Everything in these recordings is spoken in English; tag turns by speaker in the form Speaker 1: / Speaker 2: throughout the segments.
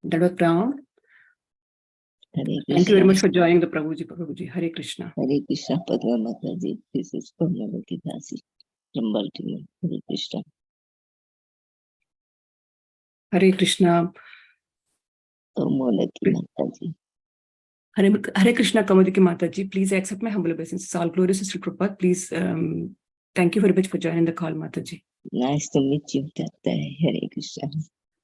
Speaker 1: Dandavat Pranam. Thank you very much for joining the Prabhuji. Hare Krishna.
Speaker 2: Hare Krishna, Padma Mataji. This is Pamlavati Dasi from Baltimore. Hare Krishna.
Speaker 1: Hare Krishna.
Speaker 2: Kamolaki Mataji.
Speaker 1: Hare Krishna, Kamodiki Mataji. Please accept my humble obeisances. All glories to Sri Prabhupada. Please, thank you very much for joining the call, Mataji.
Speaker 2: Nice to meet you that day. Hare Krishna.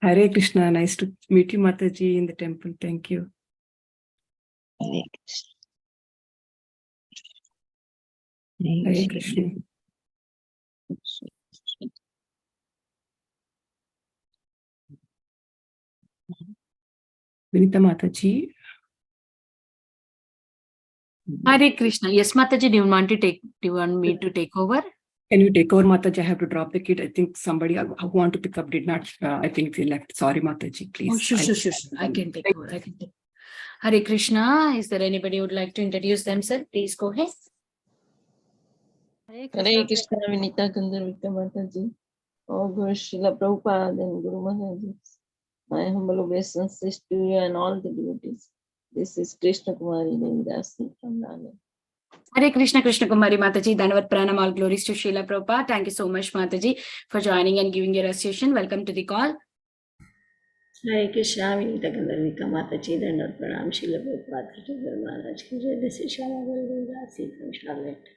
Speaker 1: Hare Krishna. Nice to meet you, Mataji, in the temple. Thank you.
Speaker 2: Hare Krishna.
Speaker 1: Hare Krishna. Vinita Mataji.
Speaker 3: Hare Krishna. Yes, Mataji, do you want me to take over?
Speaker 1: Can you take over, Mataji? I have to drop the kid. I think somebody who want to pick up did not. I think they left. Sorry, Mataji. Please.
Speaker 3: Oh, sure. I can take over. Hare Krishna. Is there anybody who would like to introduce themselves? Please go ahead.
Speaker 4: Hare Krishna, Vinita Gandharvika Mataji. Oh, Guru Srila Prabhupada and Guru Mataji. My humble obeisances to you and all the devotees. This is Krishna Kumari Devdasi from Nana.
Speaker 3: Hare Krishna, Krishna Kumari Mataji. Dandavat Pranam. All glories to Srila Prabhupada. Thank you so much, Mataji, for joining and giving your association. Welcome to the call.
Speaker 4: Hare Krishna, Vinita Gandharvika Mataji. Dandavat Pranam, Srila Prabhupada. Maharaj ki jai. This is Shyama Gauri Devdasi from Charlotte.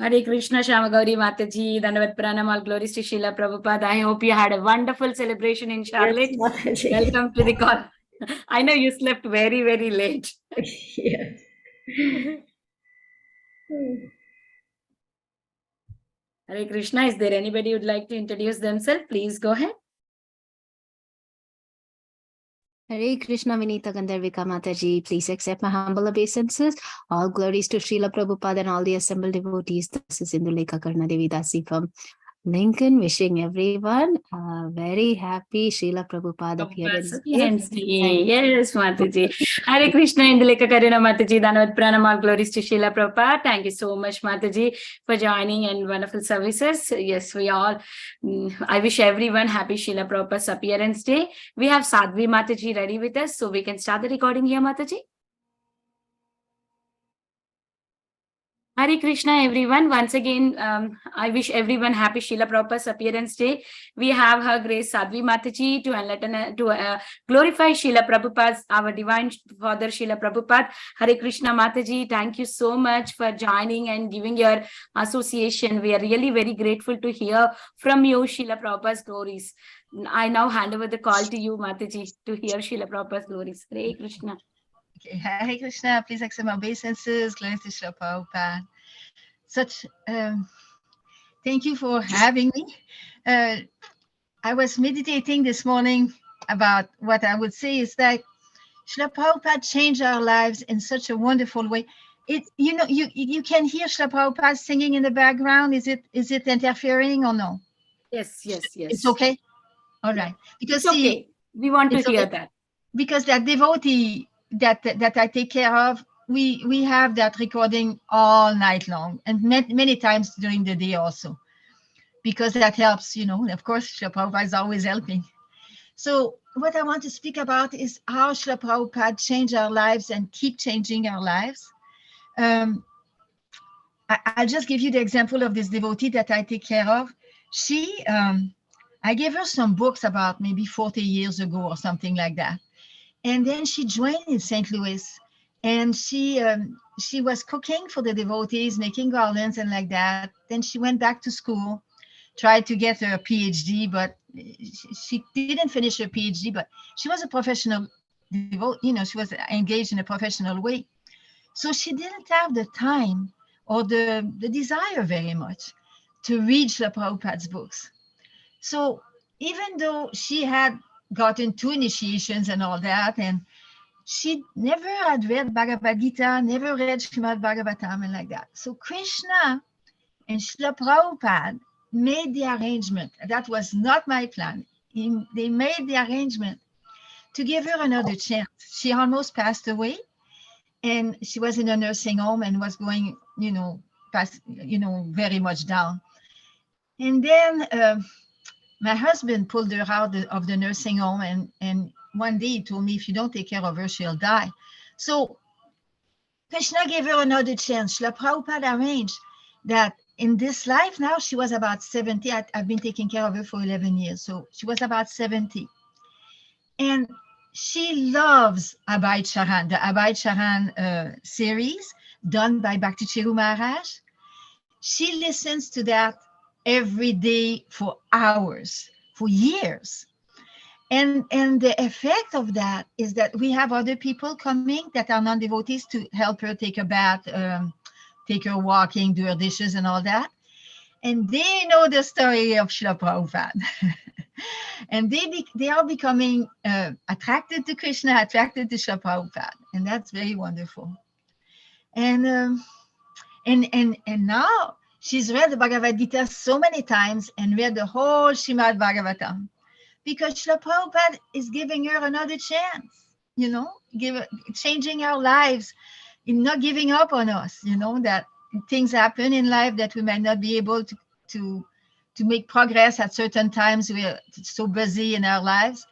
Speaker 3: Hare Krishna, Shyama Gauri Mataji. Dandavat Pranam. All glories to Srila Prabhupada. I hope you had a wonderful celebration in Charlotte.
Speaker 4: Yes, Mataji.
Speaker 3: Welcome to the call. I know you slept very, very late.
Speaker 4: Yes.
Speaker 3: Hare Krishna. Is there anybody who would like to introduce themselves? Please go ahead.
Speaker 5: Hare Krishna, Vinita Gandharvika Mataji. Please accept my humble obeisances. All glories to Srila Prabhupada and all the assembled devotees. This is Indulekha Karna Devi Dasi from Lincoln, wishing everyone a very happy Srila Prabhupada appearance.
Speaker 3: Yes, Mataji. Hare Krishna, Indulekha Karna Mataji. Dandavat Pranam. All glories to Srila Prabhupada. Thank you so much, Mataji, for joining and wonderful services. Yes, we all. I wish everyone happy Srila Prabhupada's appearance day. We have Sadhvi Mataji ready with us, so we can start the recording here, Mataji. Hare Krishna, everyone. Once again, I wish everyone happy Srila Prabhupada's appearance day. We have Her Grace Sadhvi Mataji to glorify Srila Prabhupada's, our divine father Srila Prabhupada. Hare Krishna, Mataji. Thank you so much for joining and giving your association. We are really very grateful to hear from you, Srila Prabhupada's glories. I now hand over the call to you, Mataji, to hear Srila Prabhupada's glories. Hare Krishna.
Speaker 6: Okay, Hare Krishna, please accept my obeisances. Glories to Srila Prabhupada. Thank you for having me. I was meditating this morning about what I would say is that Srila Prabhupada changed our lives in such a wonderful way. You can hear Srila Prabhupada singing in the background. Is it interfering or no?
Speaker 3: Yes.
Speaker 6: It's okay? All right. Because
Speaker 3: it's okay. We want to hear that.
Speaker 6: Because that devotee that I take care of, we have that recording all night long and many times during the day also, because that helps, of course, Srila Prabhupada is always helping. So what I want to speak about is how Srila Prabhupada changed our lives and keep changing our lives. I'll just give you the example of this devotee that I take care of. I gave her some books about maybe 40 years ago or something like that. And then she joined in St. Louis, and she was cooking for the devotees, making garlands and like that. Then she went back to school, tried to get her PhD, but she didn't finish her PhD, but she was a professional devotee, she was engaged in a professional way. So she didn't have the time or the desire very much to read Srila Prabhupada's books. So even though she had gotten 2 initiations and all that, and she never had read Bhagavad Gita, never read Srimad Bhagavatam and like that. So Krishna and Srila Prabhupada made the arrangement. That was not my plan. They made the arrangement to give her another chance. She almost passed away, and she was in a nursing home and was going, very much down. And then my husband pulled her out of the nursing home, and one day he told me, if you don't take care of her, she'll die. So Krishna gave her another chance. Srila Prabhupada arranged that in this life now, she was about 70. I've been taking care of her for 11 years. So she was about 70. And she loves Abhay Charan, the Abhay Charan series done by Bhakti Chiru Maharaj. She listens to that every day for hours, for years. And the effect of that is that we have other people coming that are non-devotees to help her take a bath, take her walking, do her dishes and all that. And they know the story of Srila Prabhupada. And they are becoming attracted to Krishna, attracted to Srila Prabhupada. And that's very wonderful. And now she's read the Bhagavad Gita so many times and read the whole Srimad Bhagavatam, because Srila Prabhupada is giving her another chance, you know, changing our lives, in not giving up on us, you know, that things happen in life that we might not be able to make progress at certain times. We're so busy in our lives.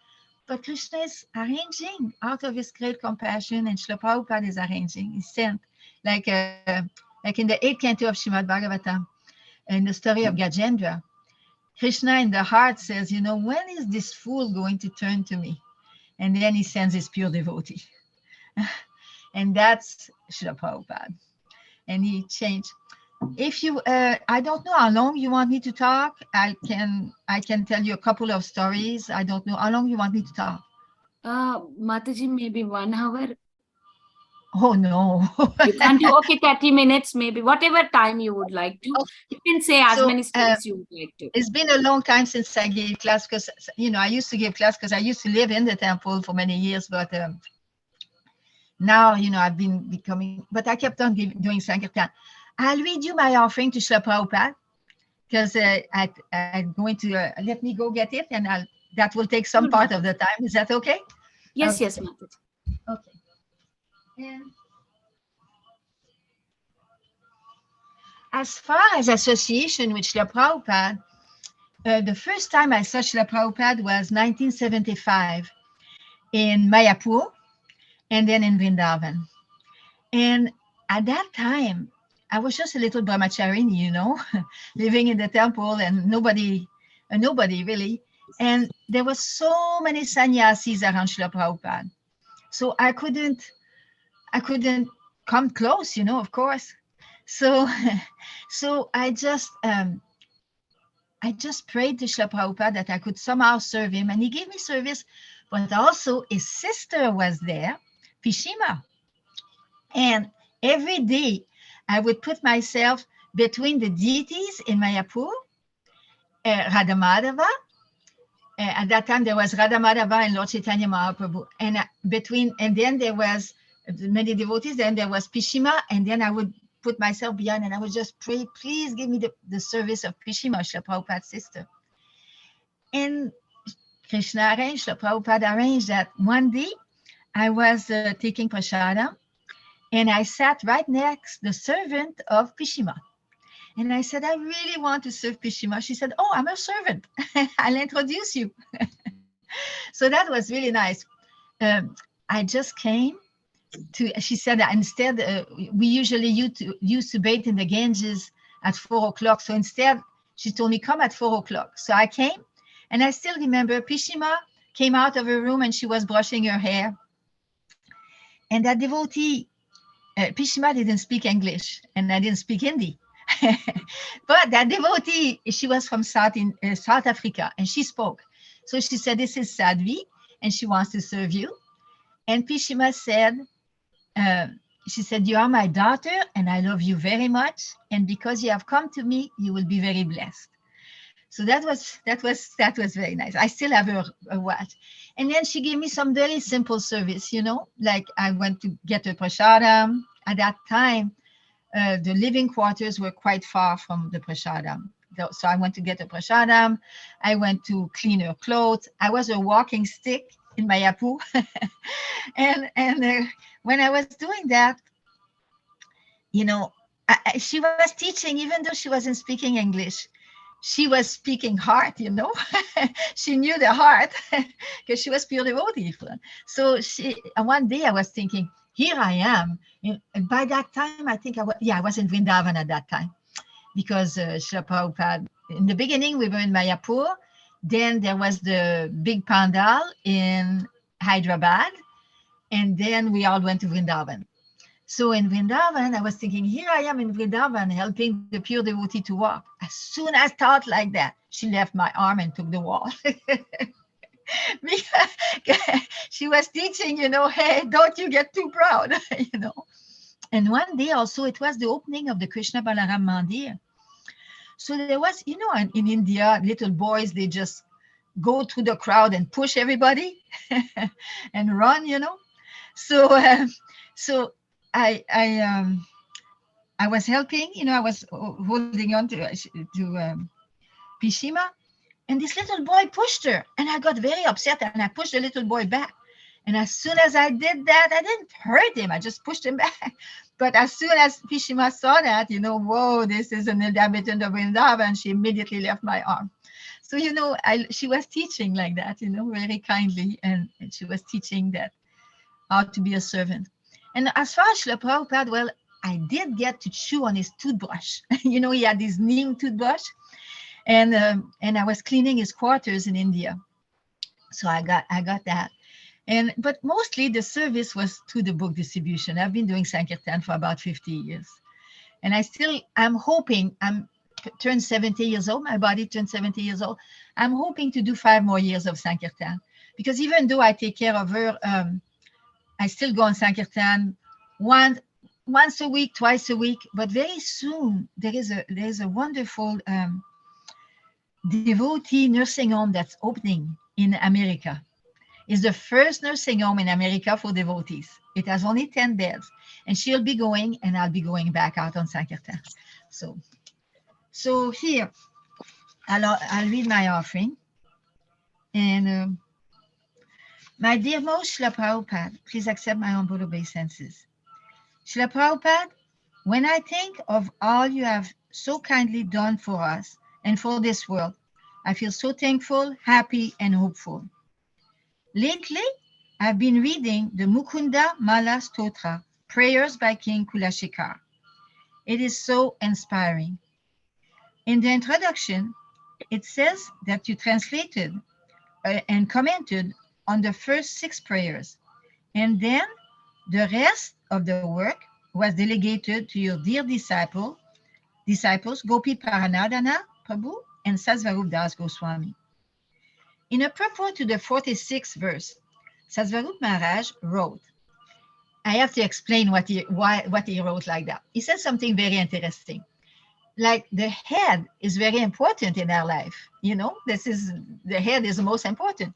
Speaker 6: But Krishna is arranging out of his great compassion, and Srila Prabhupada is arranging. He sent, like in the 8th canto of Srimad Bhagavatam, in the story of Gajendra, Krishna in the heart says, you know, when is this fool going to turn to me? And then he sends his pure devotee. And that's Srila Prabhupada. And he changed. If you, I don't know how long you want me to talk. I can tell you a couple of stories. I don't know how long you want me to talk.
Speaker 3: Mataji, maybe 1 hour.
Speaker 6: Oh no.
Speaker 3: You can't do, okay, 30 minutes, maybe whatever time you would like to.
Speaker 6: Okay.
Speaker 3: You can say as
Speaker 6: So,
Speaker 3: many stories you would like to.
Speaker 6: It's been a long time since I gave class, because, you know, I used to give class because I used to live in the temple for many years, but now, you know, I've been becoming, but I kept on doing Sankirtan. I'll read you my offering to Srila Prabhupada, because I'm going to, let me go get it, and that will take some part of the time. Is that okay?
Speaker 3: Yes,
Speaker 6: Okay.
Speaker 3: yes, Mataji.
Speaker 6: Okay. And as far as association with Srila Prabhupada, the first time I saw Srila Prabhupada was 1975 in Mayapur, and then in Vrindavan. And at that time, I was just a little brahmacharini, you know, living in the temple, and nobody really. And there were so many sannyasis around Srila Prabhupada. So I couldn't come close, you know, of course. So I just prayed to Srila Prabhupada that I could somehow serve him, and he gave me service. But also his sister was there, Pishima. And every day I would put myself between the deities in Mayapur, Radha Madhava. At that time there was Radha Madhava and Lord Chaitanya Mahaprabhu. And then there was many devotees, then there was Pishima, and then I would put myself behind and I would just pray, please give me the service of Pishima, Srila Prabhupada's sister. And Krishna arranged, Srila Prabhupada arranged that one day I was taking prasadam, and I sat right next the servant of Pishima. And I said, I really want to serve Pishima. She said, oh, I'm a servant. I'll introduce you. So that was really nice. I just came to, she said that instead, we usually used to bathe in the Ganges at 4 o'clock. So instead, she told me, come at 4 o'clock. So I came, and I still remember Pishima came out of her room and she was brushing her hair. And that devotee, Pishima didn't speak English, and I didn't speak Hindi. But that devotee, she was from South Africa, and she spoke. So she said, this is Sadhvi, and she wants to serve you. And Pishima said, she said, you are my daughter, and I love you very much. And because you have come to me, you will be very blessed. So that was very nice. I still have her watch. And then she gave me some very simple service, you know, like I went to get her prasadam. At that time, the living quarters were quite far from the prasadam. So I went to get her prasadam. I went to clean her clothes. I was a walking stick in Mayapur. and when I was doing that, you know, she was teaching, even though she wasn't speaking English. she was speaking heart, you know. She knew the heart because she was pure devotee. So one day I was thinking, here I am. And by that time, I think I was in Vrindavan at that time, because Srila Prabhupada, in the beginning, we were in Mayapur. Then there was the big pandal in Hyderabad. And then we all went to Vrindavan. So in Vrindavan, I was thinking, here I am in Vrindavan helping the pure devotee to walk. As soon as I thought like that, she left my arm and took the wall. Because she was teaching, you know, hey, don't you get too proud, you know. And one day also, it was the opening of the Krishna Balaram Mandir. So there was, you know, in India, little boys, they just go through the crowd and push everybody and run, you know. So I was helping, you know, I was holding on to Pishima, and this little boy pushed her, and I got very upset, and I pushed the little boy back. And as soon as I did that, I didn't hurt him, I just pushed him back. But as soon as Pishima saw that, you know, whoa, this is an inhabitant of Vrindavan, she immediately left my arm. So, you know, she was teaching like that, you know, very kindly, and she was teaching that how to be a servant. And as far as Srila Prabhupada, well, I did get to chew on his toothbrush. You know, he had this neem toothbrush, and I was cleaning his quarters in India. So I got that. But mostly the service was through the book distribution. I've been doing Sankirtan for about 50 years. And I'm hoping, I'm turned 70 years old, my body turned 70 years old. I'm hoping to do 5 more years of Sankirtan. Because even though I take care of her, I still go on Sankirtan once a week, twice a week. But very soon, there is a wonderful devotee nursing home that's opening in America. It's the first nursing home in America for devotees. It has only 10 beds. And she'll be going, and I'll be going back out on Sankirtan. So here, I'll read my offering. And my dear most Srila Prabhupada, please accept my humble obeisances. Srila Prabhupada, when I think of all you have so kindly done for us and for this world, I feel so thankful, happy, and hopeful. Lately, I've been reading the Mukunda Mala Stotra, Prayers by King Kulashikar. It is so inspiring. In the introduction, it says that you translated and commented on the first 6 prayers, and then the rest of the work was delegated to your dear disciples Gopi Paranadhana Prabhu and Sasvarup Das Goswami. In a purport to the 46th verse, Sasvarup Maharaj wrote, I have to explain what he wrote like that. He said something very interesting. Like the head is very important in our life. You know, the head is the most important.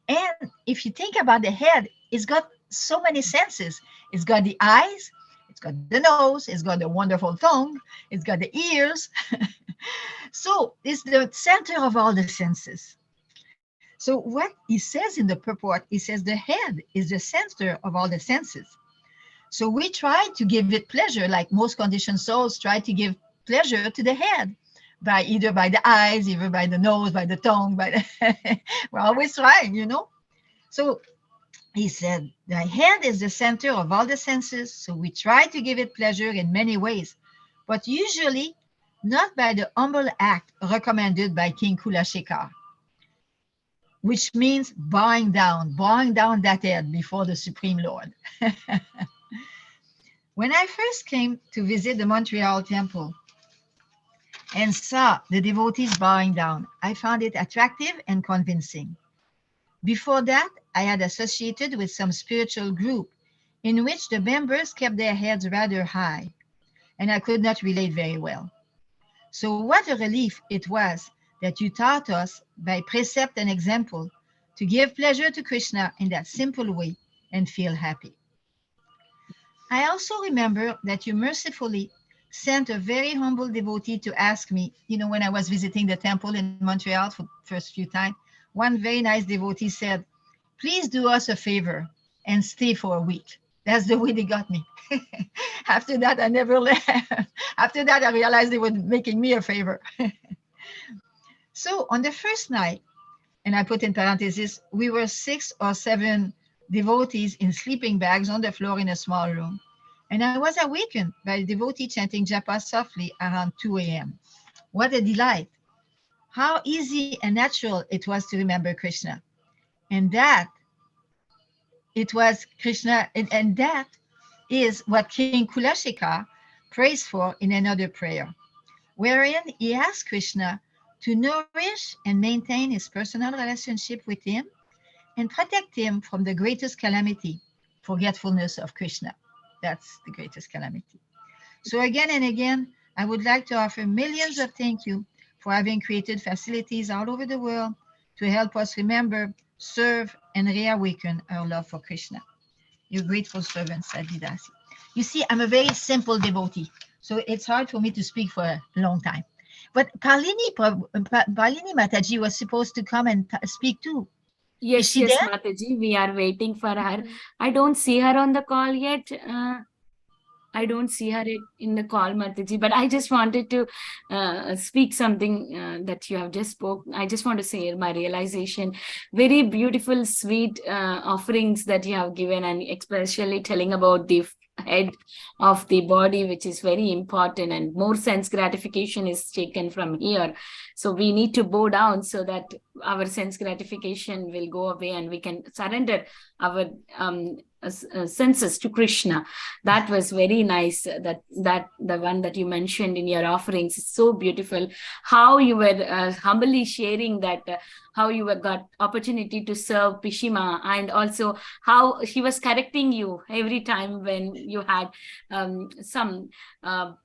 Speaker 6: And if you think about the head, it's got so many senses. It's got the eyes, it's got the nose, it's got the wonderful tongue, it's got the ears. So it's the center of all the senses. So what he says in the purport, he says the head is the center of all the senses. So we try to give it pleasure, like most conditioned souls try to give pleasure to the head, either by the eyes, either by the nose, by the tongue, we're always trying, you know. So he said, the head is the center of all the senses, so we try to give it pleasure in many ways, but usually not by the humble act recommended by King Kulashikar, which means bowing down that head before the Supreme Lord. When I first came to visit the Montreal temple and saw the devotees bowing down, I found it attractive and convincing. Before that, I had associated with some spiritual group in which the members kept their heads rather high, and I could not relate very well. So what a relief it was that you taught us by precept and example to give pleasure to Krishna in that simple way and feel happy. I also remember that you mercifully sent a very humble devotee to ask me, you know, when I was visiting the temple in Montreal for the first few times, one very nice devotee said, please do us a favor and stay for a week. That's the way they got me. After that, I never left. After that, I realized they were making me a favor. So on the first night, and I put in parentheses, we were 6 or 7 devotees in sleeping bags on the floor in a small room. And I was awakened by a devotee chanting japa softly around 2 a.m. What a delight. How easy and natural it was to remember Krishna. And that it was Krishna, and that is what King Kulashika prays for in another prayer, wherein he asks Krishna to nourish and maintain his personal relationship with him and protect him from the greatest calamity, forgetfulness of Krishna. That's the greatest calamity. So again and again, I would like to offer millions of thank you for having created facilities all over the world to help us remember, serve, and reawaken our love for Krishna. Your grateful servant, Sadhvi Dasi. You see, I'm a very simple devotee, so it's hard for me to speak for a long time. But Phalini Mataji was supposed to come and speak too.
Speaker 3: Yes,
Speaker 6: she
Speaker 3: yes,
Speaker 6: there?
Speaker 3: Mataji, we are waiting for her. I don't see her on the call yet. I don't see her in the call, Mataji, but I just wanted to speak something that you have just spoke. I just want to say my realization, very beautiful, sweet offerings that you have given, and especially telling about the head of the body, which is very important, and more sense gratification is taken from here. So we need to bow down so that our sense gratification will go away and we can surrender our senses to Krishna. That was very nice. That the one that you mentioned in your offerings is so beautiful. How you were humbly sharing that how you got opportunity to serve Pishima, and also how she was correcting you every time when you had some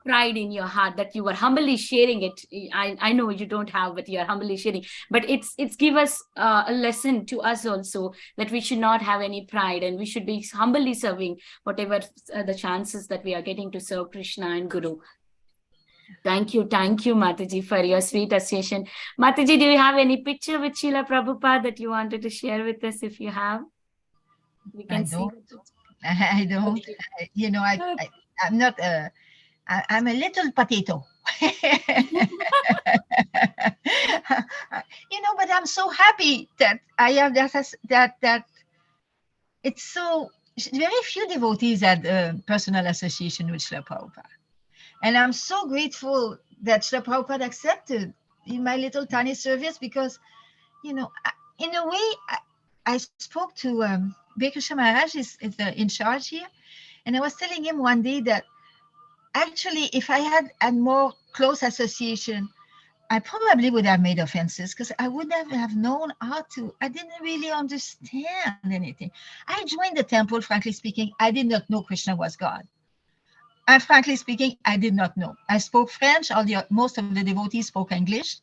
Speaker 3: pride in your heart, that you were humbly sharing it. I know you don't have, but you are humbly sharing. But it's give us a lesson to us also, that we should not have any pride and we should be humbly serving whatever the chances that we are getting to serve Krishna and Guru. Thank you, Mataji, for your sweet association. Mataji, do you have any picture with Srila Prabhupada that you wanted to share with us? If you have, we can see.
Speaker 6: I don't. You know, I'm not. I'm a little potato. You know, but I'm so happy that I have that. It's so very few devotees had a personal association with Srila Prabhupada. And I'm so grateful that Srila Prabhupada accepted in my little tiny service, because, you know, in a way, I spoke to Bekrisha Maharaj, is in charge here, and I was telling him one day that actually, if I had a more close association, I probably would have made offenses, because I would have known how to. I didn't really understand anything. I joined the temple, frankly speaking, I did not know Krishna was God. And frankly speaking, I did not know. I spoke French. Most of the devotees spoke English.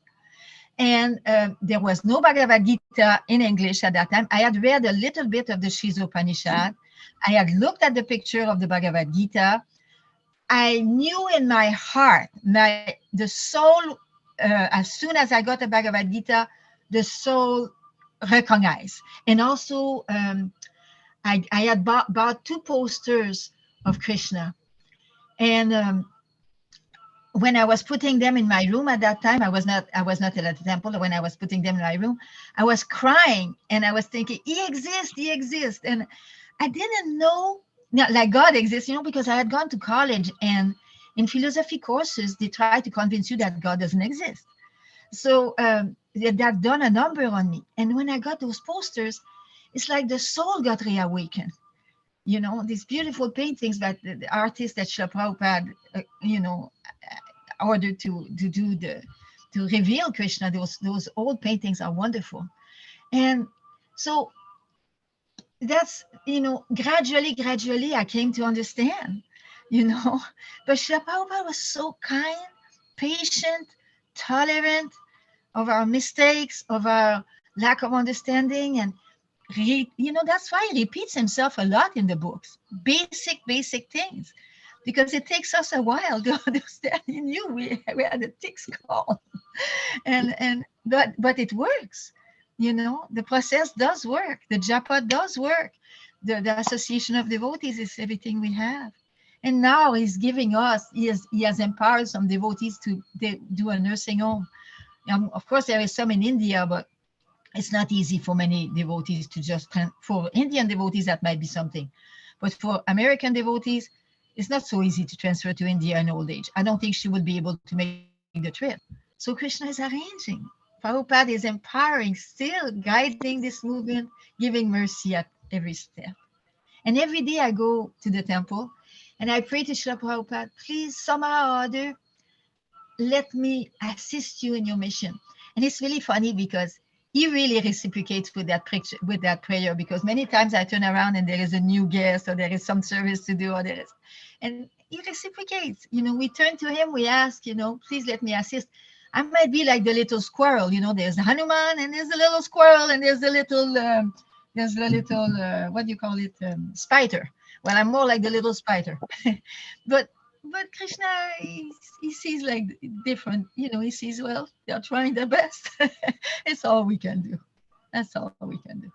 Speaker 6: And there was no Bhagavad Gita in English at that time. I had read a little bit of the Upanishad. I had looked at the picture of the Bhagavad Gita. I knew in my heart, the soul, as soon as I got the Bhagavad Gita, the soul recognized. And also, I had bought 2 posters of Krishna. And when I was putting them in my room at that time, I was not at the temple. When I was putting them in my room, I was crying and I was thinking, he exists. And I didn't know, like God exists, you know, because I had gone to college, and in philosophy courses, they try to convince you that God doesn't exist. So that done a number on me. And when I got those posters, it's like the soul got reawakened. You know, these beautiful paintings that the artist that Srila Prabhupada, you know, ordered to reveal Krishna. Those old paintings are wonderful. And so that's, you know, gradually I came to understand, you know. But Srila Prabhupada was so kind, patient, tolerant of our mistakes, of our lack of understanding, and you know, that's why he repeats himself a lot in the books. Basic things, because it takes us a while to understand. He knew we had the thick skull, but it works. You know, the process does work. The japa does work. The association of devotees is everything we have. And now he's giving us. He has empowered some devotees to do a nursing home Of course, there is some in India, but it's not easy for many devotees to just, for Indian devotees, that might be something. But for American devotees, it's not so easy to transfer to India in old age. I don't think she would be able to make the trip. So Krishna is arranging. Prabhupada is empowering, still guiding this movement, giving mercy at every step. And every day I go to the temple and I pray to Srila Prabhupada, please, somehow or other, let me assist you in your mission. And it's really funny because he really reciprocates with that prayer, because many times I turn around and there is a new guest or there is some service to do, and he reciprocates. We turn to him, we ask, please let me assist. I might be like the little squirrel, there's the Hanuman and there's the little squirrel and there's the little, what do you call it? Spider. Well, I'm more like the little spider. But Krishna, he sees like different, he sees, well, they're trying their best. It's all we can do. That's all we can do.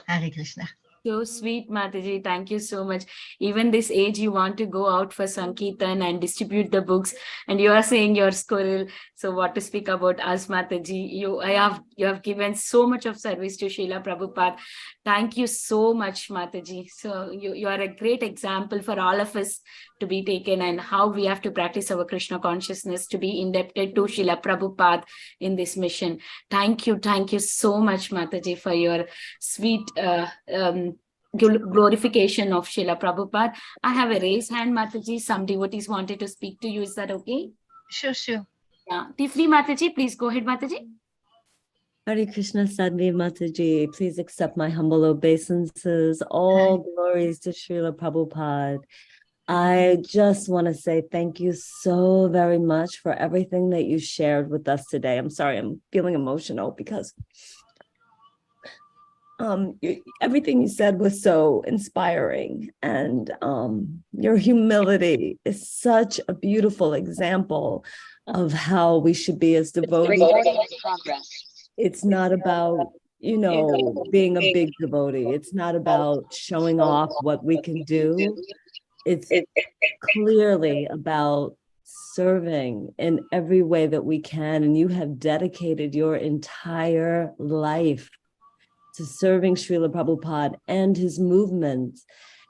Speaker 6: Hare Krishna.
Speaker 3: So sweet, Mataji. Thank you so much. Even this age, you want to go out for Sankirtan and distribute the books, and you are saying you're squirrel. So what to speak about us, Mataji? You have given so much of service to Srila Prabhupada. Thank you so much, Mataji. So you are a great example for all of us to be taken, and how we have to practice our Krishna consciousness to be indebted to Srila Prabhupada in this mission. Thank you so much, Mataji, for your sweet glorification of Srila Prabhupada. I have a raised hand, Mataji. Some devotees wanted to speak to you. Is that okay?
Speaker 6: Sure.
Speaker 3: Yeah. Tifli Mataji, please go ahead, Mataji.
Speaker 7: Hare Krishna, Sadhvi Mataji. Please accept my humble obeisances. All glories to Srila Prabhupada. I just want to say thank you so very much for everything that you shared with us today. I'm sorry, I'm feeling emotional because everything you said was so inspiring, and your humility is such a beautiful example of how we should be as devotees. It's not about, being a big devotee. It's not about showing off what we can do. It's clearly about serving in every way that we can. And you have dedicated your entire life to serving Srila Prabhupada and his movement.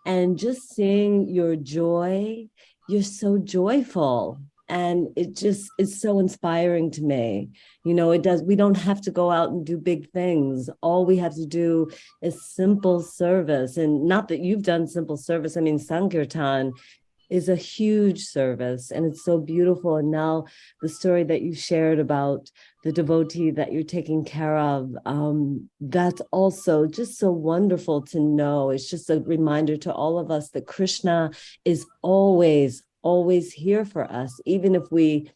Speaker 7: And just seeing your joy, you're so joyful. And it just is so inspiring to me. We don't have to go out and do big things. All we have to do is simple service. And not that you've done simple service. I mean, Sankirtan is a huge service, and it's so beautiful. And now the story that you shared about the devotee that you're taking care of, that's also just so wonderful to know. It's just a reminder to all of us that Krishna is always here for us. Even if we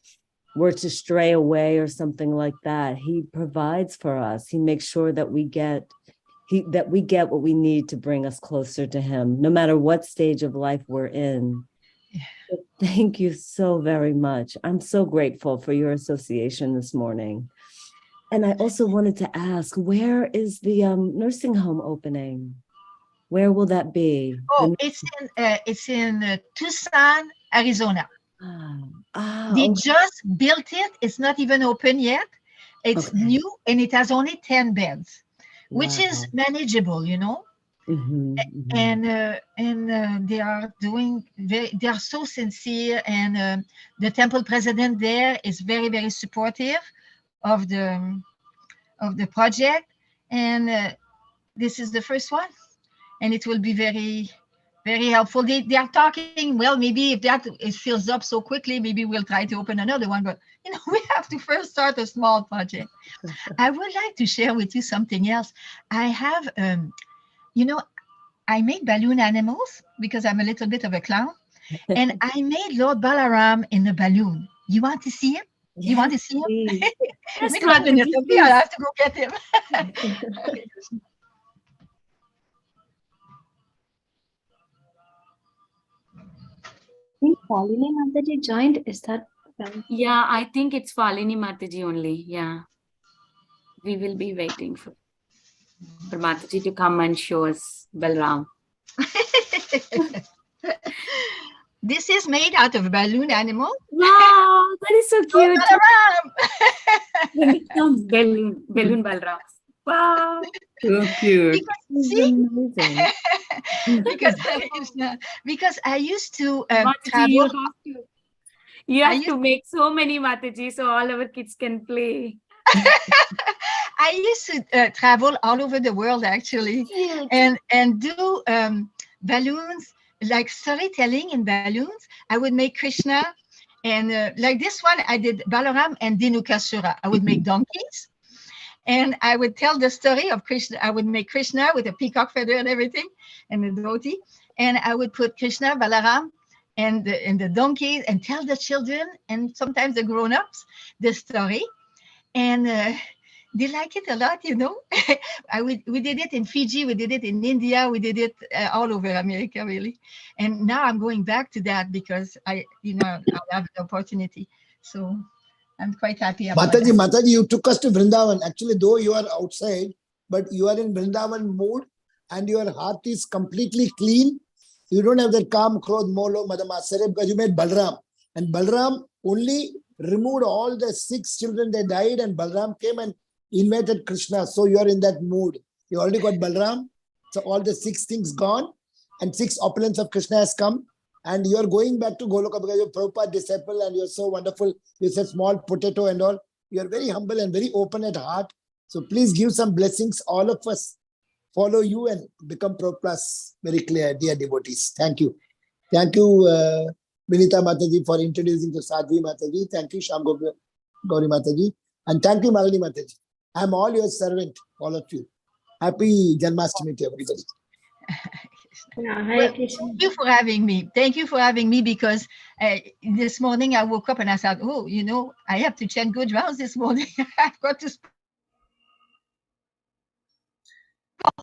Speaker 7: were to stray away or something like that, he provides for us. He makes sure that we get what we need to bring us closer to him, no matter what stage of life we're in. So thank you so very much. I'm so grateful for your association this morning. And I also wanted to ask, where is the nursing home opening? Where will that be?
Speaker 6: Oh, it's in Tucson, Arizona. They just built it. It's not even open yet. It's new, and it has only 10 beds, which is manageable, Mm-hmm, mm-hmm. And they are so sincere, and the temple president there is very, very supportive of the project, and this is the first one, and it will be very, very helpful. They are talking, well, maybe if it fills up so quickly, maybe we'll try to open another one, but we have to first start a small project. I would like to share with you something else. I have I made balloon animals because I'm a little bit of a clown. And I made Lord Balaram in a balloon. You want to see him?
Speaker 7: Yes,
Speaker 6: you want to see him?
Speaker 3: Yes,
Speaker 6: I'll have to go get him.
Speaker 7: I
Speaker 5: think Phalini Mataji joined. Is that right?
Speaker 3: Yeah, I think it's Phalini Mataji only. Yeah. We will be waiting for Mataji to come and show us Balram.
Speaker 6: This is made out of a balloon animal.
Speaker 3: Wow, that is so
Speaker 6: Oh,
Speaker 3: cute.
Speaker 6: Balaram!
Speaker 3: Balloon Balram. Wow.
Speaker 1: So cute.
Speaker 6: Because, see,
Speaker 7: Amazing.
Speaker 6: because Hare Krishna, because I used to
Speaker 3: Mataji, you
Speaker 6: travel.
Speaker 3: have to make so many Mataji so all our kids can play.
Speaker 6: I used to travel all over the world actually, and do balloons, like storytelling in balloons. I would make Krishna, and like this one, I did Balaram and Dinukasura. I would make donkeys, and I would tell the story of Krishna. I would make Krishna with a peacock feather and everything, and the dhoti, and I would put Krishna, Balaram, and the donkeys, and tell the children and sometimes the grown-ups the story. And they like it a lot, you know. We did it in Fiji, we did it in India, we did it all over America, really. And now I'm going back to that because I have the opportunity. So I'm quite happy about
Speaker 8: Mataji,
Speaker 6: that.
Speaker 8: Mataji, you took us to Vrindavan. Actually, though you are outside, but you are in Vrindavan mood and your heart is completely clean. You don't have that calm, krodh, molo, madhamasare because you made Balram. And Balram only removed all the 6 children they died, and Balram came and invited Krishna. So you are in that mood. You already got Balram. So all the 6 things gone and 6 opulence of Krishna has come. And you are going back to Goloka because you're Prabhupada disciple and you're so wonderful. You said small potato and all. You are very humble and very open at heart. So please give some blessings. All of us follow you and become Prabhupada's very clear, dear devotees. Thank you. Thank you, Vinita Mataji, for introducing to Sadhvi Mataji. Thank you, Sham Gauri Mataji. And thank you, Malini Mataji. I'm all your servant, all of you. Happy Janmashtami to everybody.
Speaker 6: Well, thank you for having me. Thank you for having me because this morning I woke up and I thought, oh, I have to chant good rounds this morning. I've got to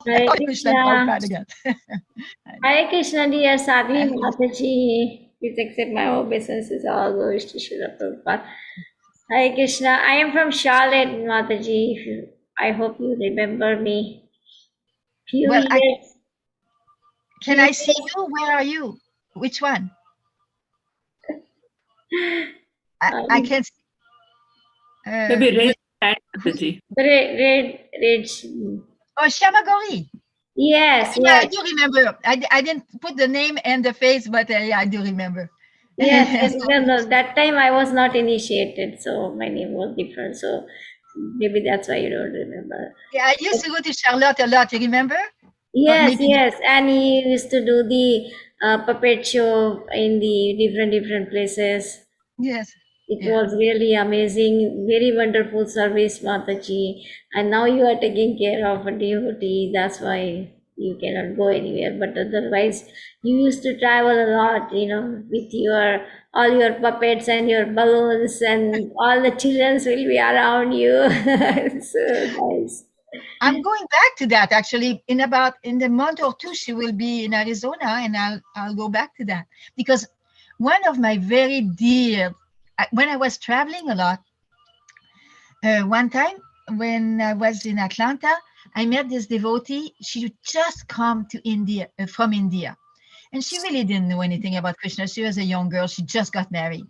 Speaker 9: Hare Krishna.
Speaker 6: Prabhupada.
Speaker 9: Hare Krishna, dear Sadhvi Mataji. Please accept my obeisances. All glories to Srila Prabhupada. Hare Krishna. I am from Charlotte, Mataji. I hope you remember me.
Speaker 6: Well, can I see you? Where are you? Which one? I can't see.
Speaker 1: Maybe raise hand, Mataji.
Speaker 9: Red.
Speaker 6: Oh, Shamagori.
Speaker 9: Yes,
Speaker 6: Yeah, I
Speaker 9: yes.
Speaker 6: do remember. I didn't put the name and the face, but yeah, I do remember.
Speaker 9: Yes, no, that time I was not initiated, so my name was different. So maybe that's why you don't remember.
Speaker 6: Yeah, I used to go to Charlotte a lot. You remember?
Speaker 9: Yes, yes, and he used to do the puppet show in the different places.
Speaker 6: Yes.
Speaker 9: It was really amazing, very wonderful service, Mataji. And now you are taking care of a devotee. That's why you cannot go anywhere. But otherwise, you used to travel a lot, with all your puppets and your balloons, and all the children will be around you. So nice.
Speaker 6: I'm going back to that actually in the month or 2. She will be in Arizona, and I'll go back to that because one of my very dear, when I was traveling a lot, one time when I was in Atlanta, I met this devotee. She had just come to India from India, and she really didn't know anything about Krishna. She was a young girl. She just got married.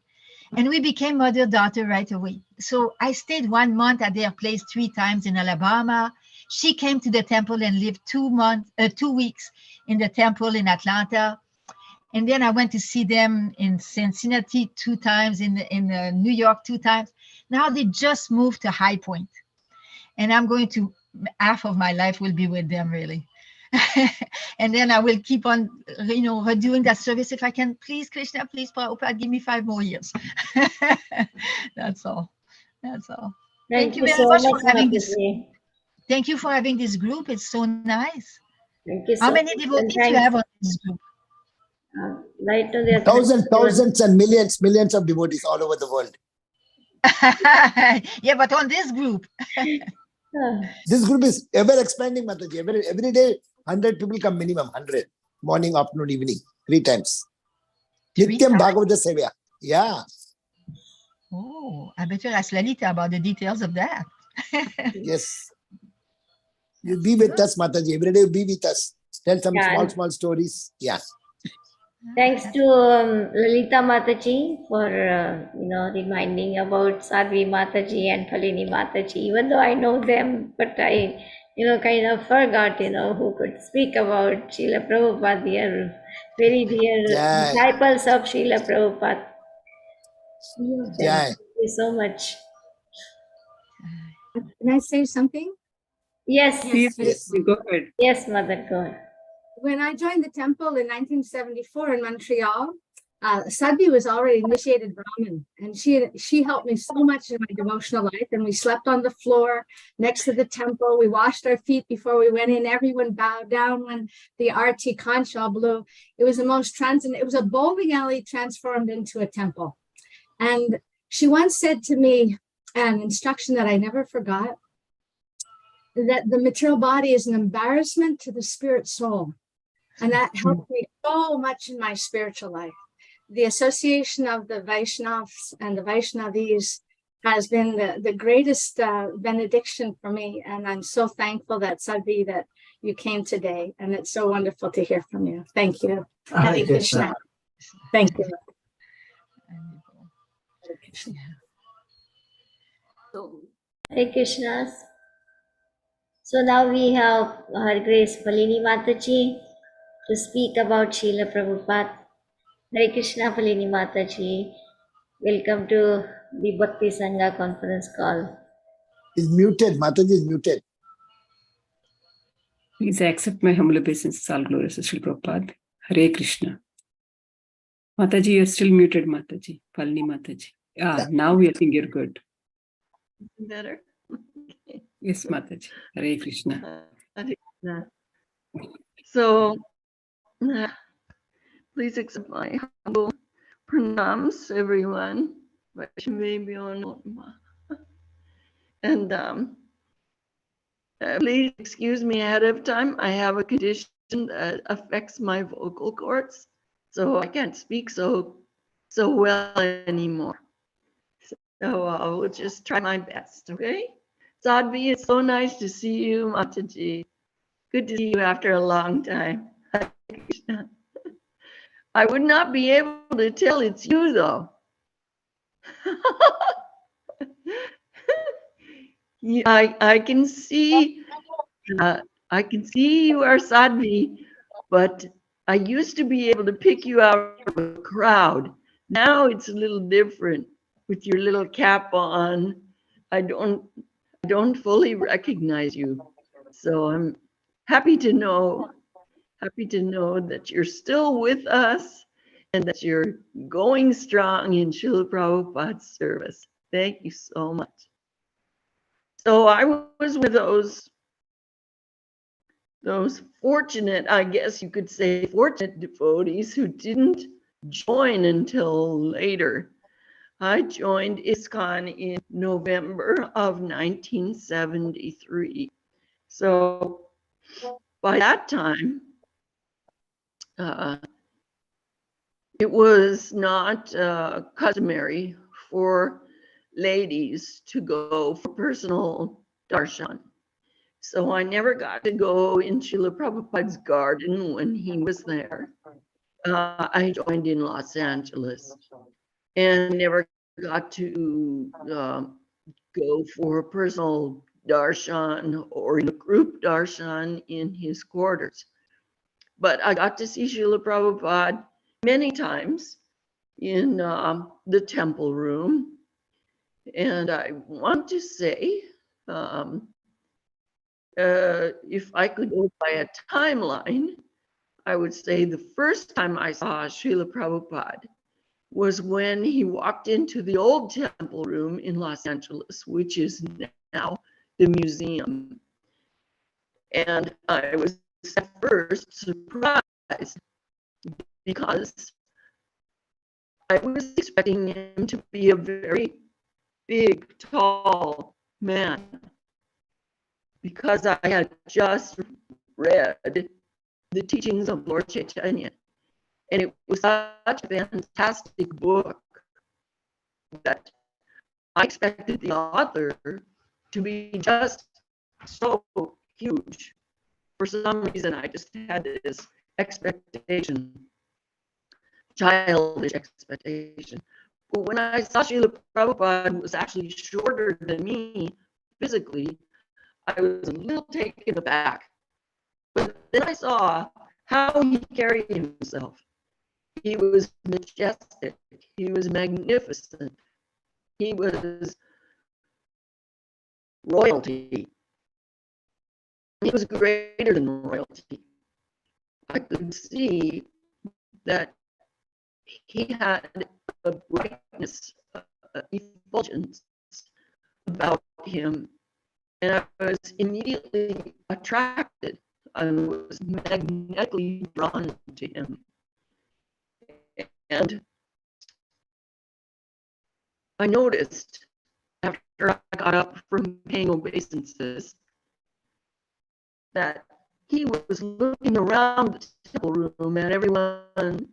Speaker 6: And we became mother-daughter right away. So I stayed 1 month at their place 3 times in Alabama. She came to the temple and lived 2 weeks in the temple in Atlanta. And then I went to see them in Cincinnati 2 times, in New York 2 times. Now they just moved to High Point. And I'm going to, half of my life will be with them, really. And then I will keep on, doing that service if I can. Please, Krishna, please, Prabhupada, give me 5 more years. That's all. Thank you very much for having this. Thank you for having this group. It's so nice.
Speaker 9: Thank you so
Speaker 6: How many
Speaker 9: much.
Speaker 6: devotees do you have on this group?
Speaker 9: Right now, there are
Speaker 8: Thousands and millions of devotees all over the world.
Speaker 6: Yeah, but on this group.
Speaker 8: This group is ever expanding, Mataji. Every day, 100 people come minimum, 100. Morning, afternoon, evening, 3 times. Nityam Bhagavata Sevya. Yeah.
Speaker 6: Oh, I better ask Lalita about the details of that.
Speaker 8: Yes. You be with us, Mataji. Every day you be with us. Tell some small stories. Yeah.
Speaker 9: Thanks to Lalita Mataji for reminding about Sadhvi Mataji and Phalini Mataji. Even though I know them, but I kind of forgot who could speak about Srila Prabhupada. They are very dear
Speaker 8: Jai,
Speaker 9: disciples of Srila Prabhupada.
Speaker 8: Jai.
Speaker 9: Thank you so much.
Speaker 10: Can I say something?
Speaker 9: Yes,
Speaker 1: Please,
Speaker 8: Yes.
Speaker 1: go ahead.
Speaker 9: yes, Mother, go ahead.
Speaker 10: When I joined the temple in 1974 in Montreal, Sadhvi was already initiated Brahmin, and she helped me so much in my devotional life. And we slept on the floor next to the temple. We washed our feet before we went in. Everyone bowed down when the Arti Kancha blew. It was the most it was a bowling alley transformed into a temple. And she once said to me an instruction that I never forgot, that the material body is an embarrassment to the spirit soul. And that helped me so much in my spiritual life. The association of the Vaishnavas and the Vaishnavis has been the greatest benediction for me. And I'm so thankful that Sadhvi, that you came today. And it's so wonderful to hear from you. Thank you. Hare Krishna. Thank you.
Speaker 9: Hare Krishna. So now we have Her Grace Phalini Mataji to speak about Srila Prabhupada. Hare Krishna, Phalini Mataji. Welcome to the Bhakti Sangha conference call.
Speaker 8: Is muted. Mataji is muted.
Speaker 1: Please accept my humble obeisances. All glories to Srila Prabhupada. Hare Krishna. Mataji, you're still muted, Mataji. Phalini Mataji. Now I think you're good.
Speaker 4: Better.
Speaker 1: Yes, Mataji. Hare Krishna.
Speaker 4: Hare Krishna. So, please accept my humble pranams, everyone. And please excuse me ahead of time. I have a condition that affects my vocal cords, so I can't speak so well anymore. So I'll just try my best, okay? Sadhvi, it's so nice to see you, Mataji. Good to see you after a long time. I would not be able to tell it's you, though. I can see you are Sadhvi, but I used to be able to pick you out of a crowd. Now it's a little different with your little cap on. I don't fully recognize you. So I'm happy to know that you're still with us and that you're going strong in Srila Prabhupada's service. Thank you so much. So I was with those fortunate, I guess you could say, fortunate devotees who didn't join until later. I joined ISKCON in November of 1973. So by that time, it was not customary for ladies to go for personal darshan. So I never got to go in Srila Prabhupada's garden when he was there. I joined in Los Angeles and never got to go for personal darshan or in a group darshan in his quarters. But I got to see Srila Prabhupada many times in the temple room. And I want to say, if I could go by a timeline, I would say the first time I saw Srila Prabhupada was when he walked into the old temple room in Los Angeles, which is now the museum. And I was at first surprised because I was expecting him to be a very big, tall man, because I had just read the teachings of Lord Chaitanya. And it was such a fantastic book that I expected the author to be just so huge. For some reason, I just had this expectation.
Speaker 11: childish expectation. But when I saw Srila Prabhupada was actually shorter than me physically, I was a little taken aback. But then I saw how he carried himself. He was majestic. He was magnificent. He was royalty. He was greater than royalty. I could see that he had a brightness, effulgence about him, and I was immediately attracted. I was magnetically drawn to him. And I noticed after I got up from paying obeisances that he was looking around the temple room at everyone,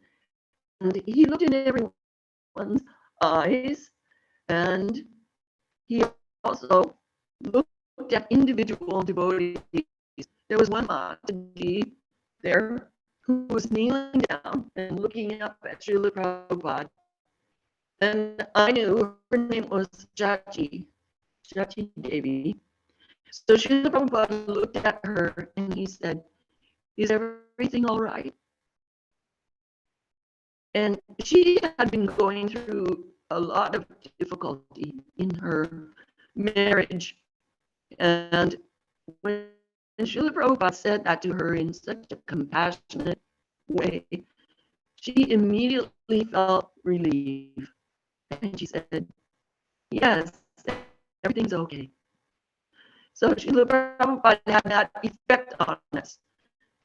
Speaker 11: and he looked in everyone's eyes, and he also looked at individual devotees. There was one Mataji there who was kneeling down and looking up at Srila Prabhupada. And I knew her name was Jati Devi. So Srila Prabhupada looked at her and he said, "Is everything all right?" And she had been going through a lot of difficulty in her marriage. And when Srila Prabhupada said that to her in such a compassionate way, she immediately felt relief. And she said, "Yes, everything's okay." So Srila Prabhupada had that effect on us,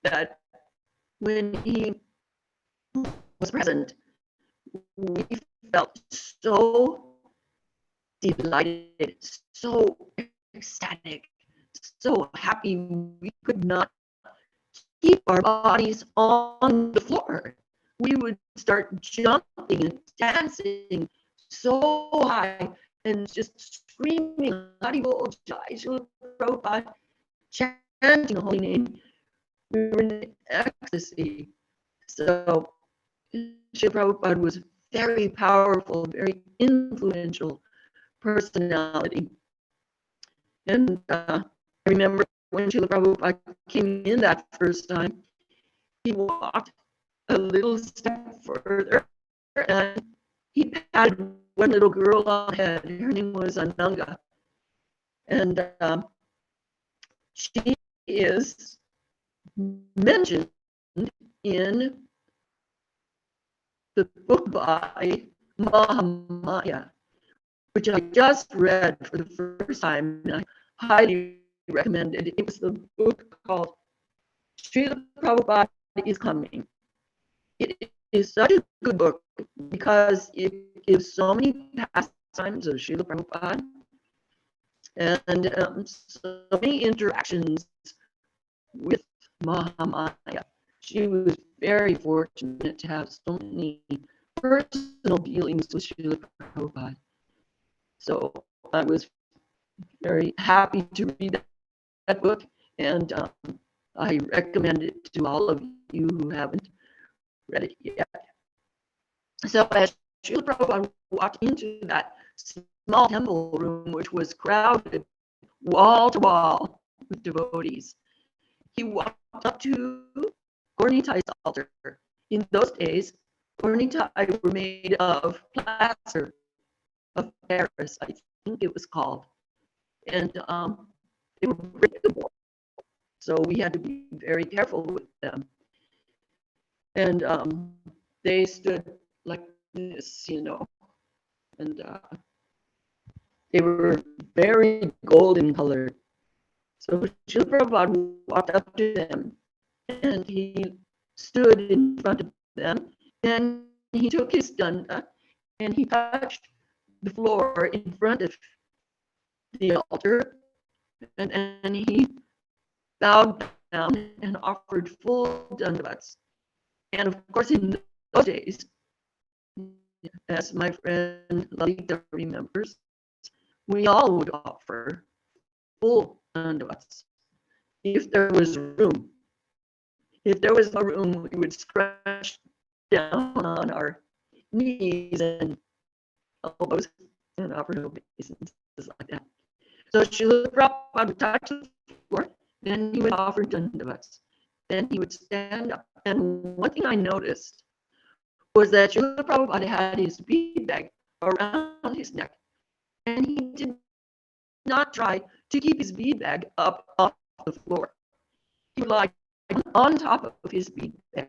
Speaker 11: that when he was present, we felt so delighted, so ecstatic, so happy we could not keep our bodies on the floor. We would start jumping and dancing so high and just screaming, Haribol Jai Srila Prabhupada, chanting the holy name. We were in ecstasy. So Srila Prabhupada was very powerful, very influential personality. And I remember when Srila Prabhupada came in that first time, he walked a little step further and he patted one little girl on the head. Her name was Ananga. And she is mentioned in the book by Mahamaya, which I just read for the first time, and I highly recommend it. It was the book called Srila Prabhupada is Coming. It is such a good book because it gives so many pastimes of Srila Prabhupada and so many interactions with Mahamaya. She was very fortunate to have so many personal dealings with Srila Prabhupada. So I was very happy to read that book, and I recommend it to all of you who haven't read it yet. So as Srila Prabhupada walked into that small temple room, which was crowded wall to wall with devotees, he walked up to Gornitai's altar. In those days, Gornitai were made of plaster of Paris, I think it was called. And they were breakable. So we had to be very careful with them. And they stood like this, you know, and they were very golden colored. So Srila Prabhupada walked up to them and he stood in front of them and he took his danda and he touched the floor in front of the altar and he bowed down and offered full dandavats. And of course, in those days, as my friend Lalita remembers, we all would offer full dandavats if there was room. If there was no room, we would stretch down on our knees and elbows and offer obeisances like that. So Srila Prabhupada would touch the floor, then he would offer dandavats. Then he would stand up. And one thing I noticed was that Srila Prabhupada had his bead bag around his neck, and he did not try to keep his bead bag up off the floor. He would lie on top of his bead bag.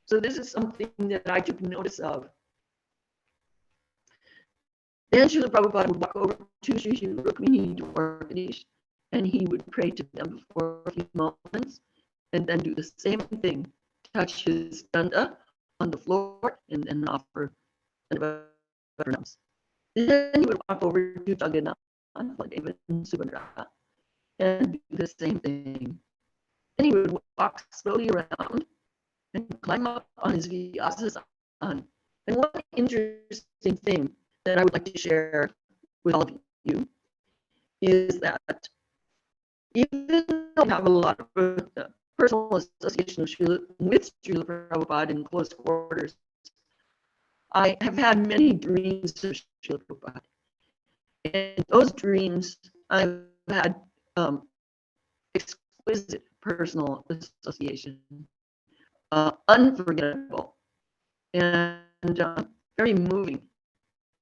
Speaker 11: So this is something that I took notice of. Then Srila Prabhupada would walk over to Sri Sri Rukmini Dwarkadish, and he would pray to them for a few moments, and then do the same thing, touch his danda on the floor, and then offer pranams. Then he would walk over to Jagannath, Baladev, and Subhadra, and do the same thing. Then he would walk slowly around and climb up on his Vyasasan. And one interesting thing that I would like to share with all of you is that even though I have a lot of personal association with Srila Prabhupada in close quarters, I have had many dreams of Srila Prabhupada. And those dreams, I've had exquisite personal association, unforgettable, and very moving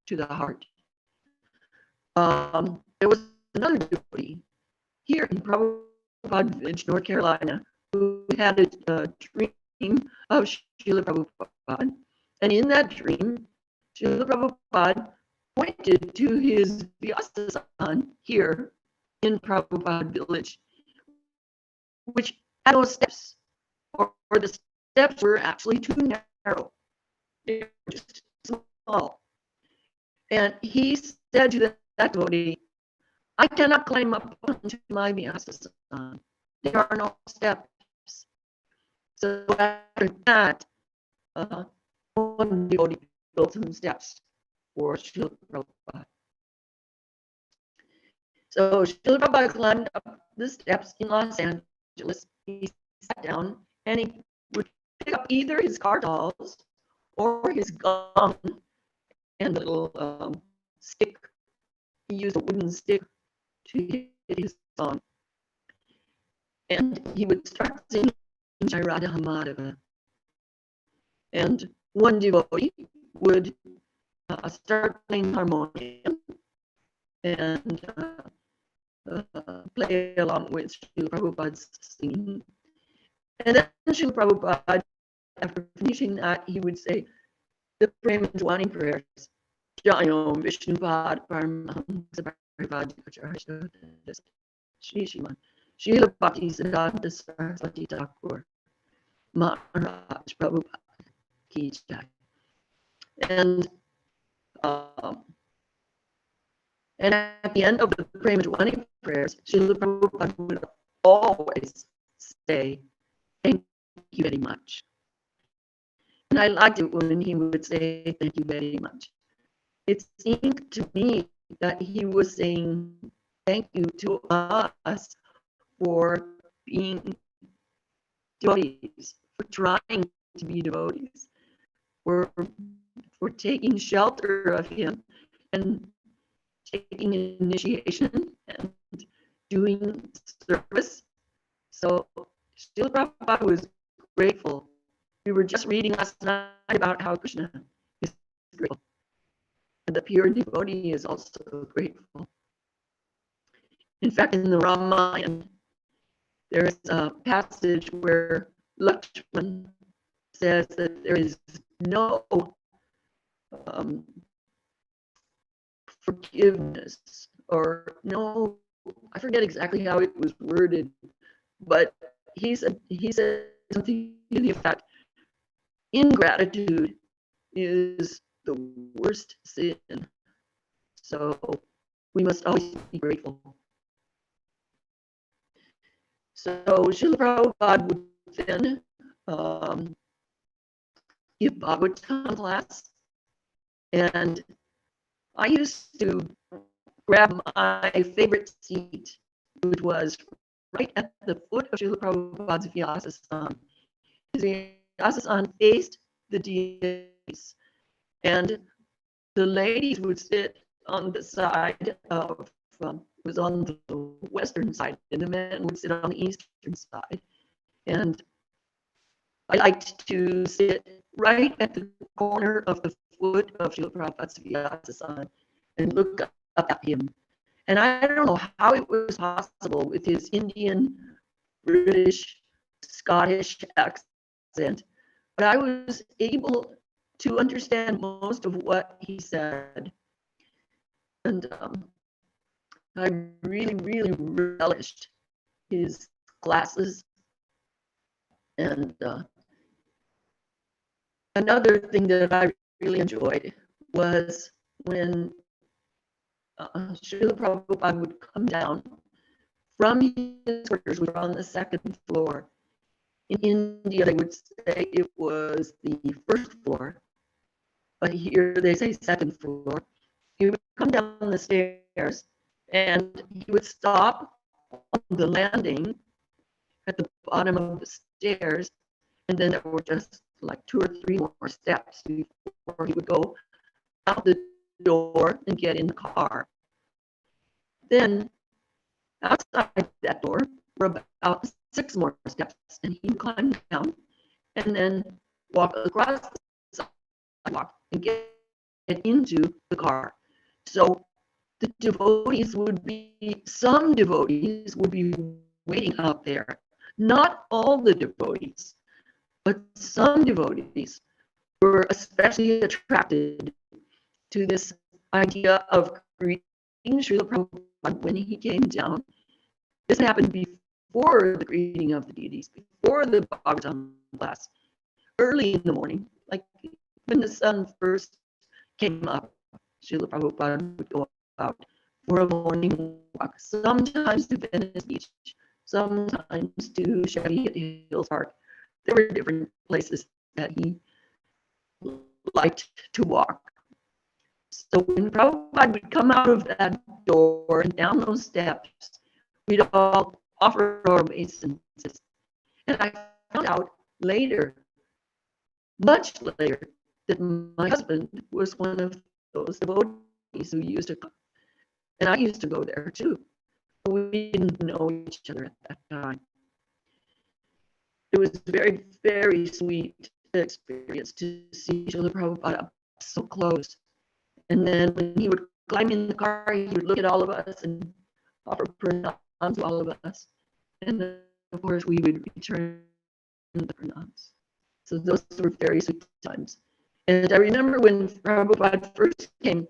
Speaker 11: to the heart. There was another devotee here in Prabhupada Village, North Carolina, who had a dream of Srila Prabhupada. And in that dream, Srila Prabhupada pointed to his Vyasasan here in Prabhupada Village, which had no steps, or the steps were actually too narrow. They were just small. And he said to that devotee, I cannot climb up onto my Vyasasan. There are no steps. So after that, one devotee built some steps for Srila Prabhupada. So Srila Prabhupada climbed up the steps in Los Angeles. He sat down and he would pick up either his car dolls or his gong and a little stick. He used a wooden stick to hit his song. And he would start singing Jai Radha Madhava. And one devotee would start playing harmonium and play along with Srila Prabhupada's singing. And then Srila Prabhupada, after finishing that, he would say the Prema Jwani prayers. Jayom Vishnupad Paramahamsa Parivadikacharya Shri Shiman Srila Bhakti Siddhanta Saraswati Thakur Maharaj Prabhupada Ki Jai. And at the end of the Prema Jwani prayers, Srila Prabhupada would always say, thank you very much. And I liked it when he would say, thank you very much. It seemed to me that he was saying thank you to us for being devotees, for trying to be devotees, for taking shelter of him and taking initiation and doing service. So Srila Prabhupada was grateful. We were just reading last night about how Krishna is grateful. And the pure devotee is also grateful. In fact, in the Ramayana, there is a passage where Lakshman says that there is no forgiveness or no, I forget exactly how it was worded, but he said something to the effect, ingratitude is the worst sin. So we must always be grateful. So Srila Prabhupada would then give Bhagavatam class, and I used to grab my favorite seat, which was right at the foot of Srila Prabhupada's Vyasasan. His Vyasasan faced the deities. And the ladies would sit on the side of, was on the western side, and the men would sit on the eastern side. And I liked to sit right at the corner of the foot of Srila Prabhupada's Vyasa and look up at him. And I don't know how it was possible with his Indian, British, Scottish accent, but I was able to understand most of what he said. And I really, really relished his classes. And another thing that I really enjoyed was when Srila Prabhupada would come down from his quarters, which were on the second floor. In India, they would say it was the first floor, but here they say second floor. He would come down the stairs and he would stop on the landing at the bottom of the stairs, and then there were just like 2 or 3 more steps before he would go out the door and get in the car. Then outside that door were about 6 more steps, and he would climb down and then walk across the sidewalk and get into the car. So the devotees would be, some devotees would be waiting out there. Not all the devotees, but some devotees were especially attracted to this idea of greeting Srila Prabhupada when he came down. This happened before the greeting of the deities, before the Bhagavatam class, early in the morning, like when the sun first came up. Srila Prabhupada would go out for a morning walk, sometimes to Venice Beach, sometimes to Shady Hills Park. There were different places that he liked to walk. So when Prabhupada would come out of that door and down those steps, we'd all offer our obeisances. And I found out later, much later, that my husband was one of those devotees who used to come. And I used to go there too. But we didn't know each other at that time. It was a very, very sweet experience to see Srila Prabhupada up so close. And then when he would climb in the car, he would look at all of us and offer pranams to all of us. And then, of course, we would return the pranams. So those were very sweet times. And I remember when Prabhupada first came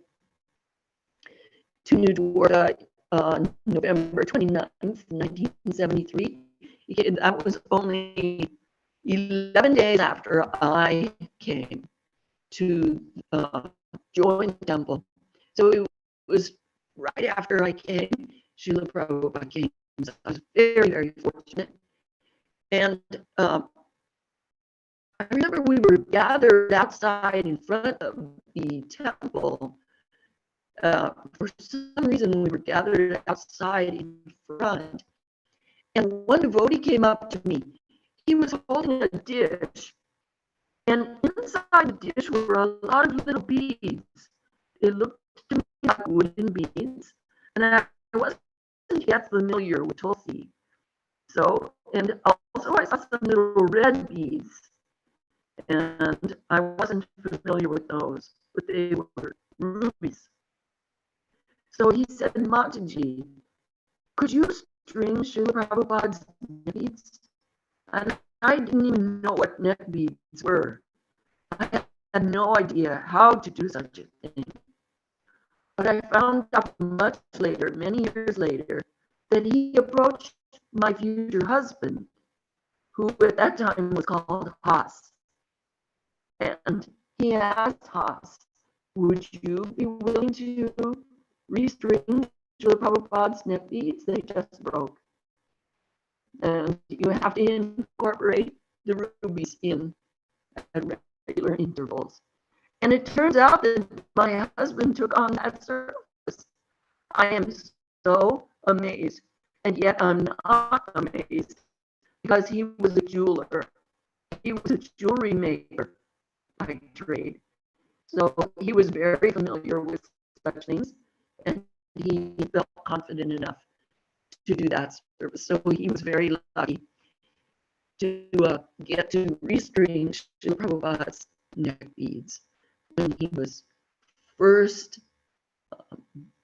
Speaker 11: to New Dwarka on November 29th, 1973. That was only 11 days after I came to join the temple. So it was right after I came, Srila Prabhupada came. So I was very, very fortunate. And I remember we were gathered outside in front of the temple. For some reason, we were gathered outside in front. And one devotee came up to me. He was holding a dish. And inside the dish were a lot of little beads. It looked to me like wooden beads. And I wasn't yet familiar with Tulsi. So, and also I saw some little red beads. And I wasn't familiar with those, but they were rubies. So he said, Mataji, could you string Srila Prabhupada's neck beads? And I didn't even know what neck beads were. I had no idea how to do such a thing. But I found out much later, many years later, that he approached my future husband, who at that time was called Haas. And he asked Haas, would you be willing to restring Srila Prabhupada's neck beads? They just broke. And you have to incorporate the rubies in at regular intervals. And it turns out that my husband took on that service. I am so amazed. And yet I'm not amazed because he was a jeweler. He was a jewelry maker. high trade. So he was very familiar with such things, and he felt confident enough to do that service. So he was very lucky to get to restring Srila Prabhupada's neck beads when he was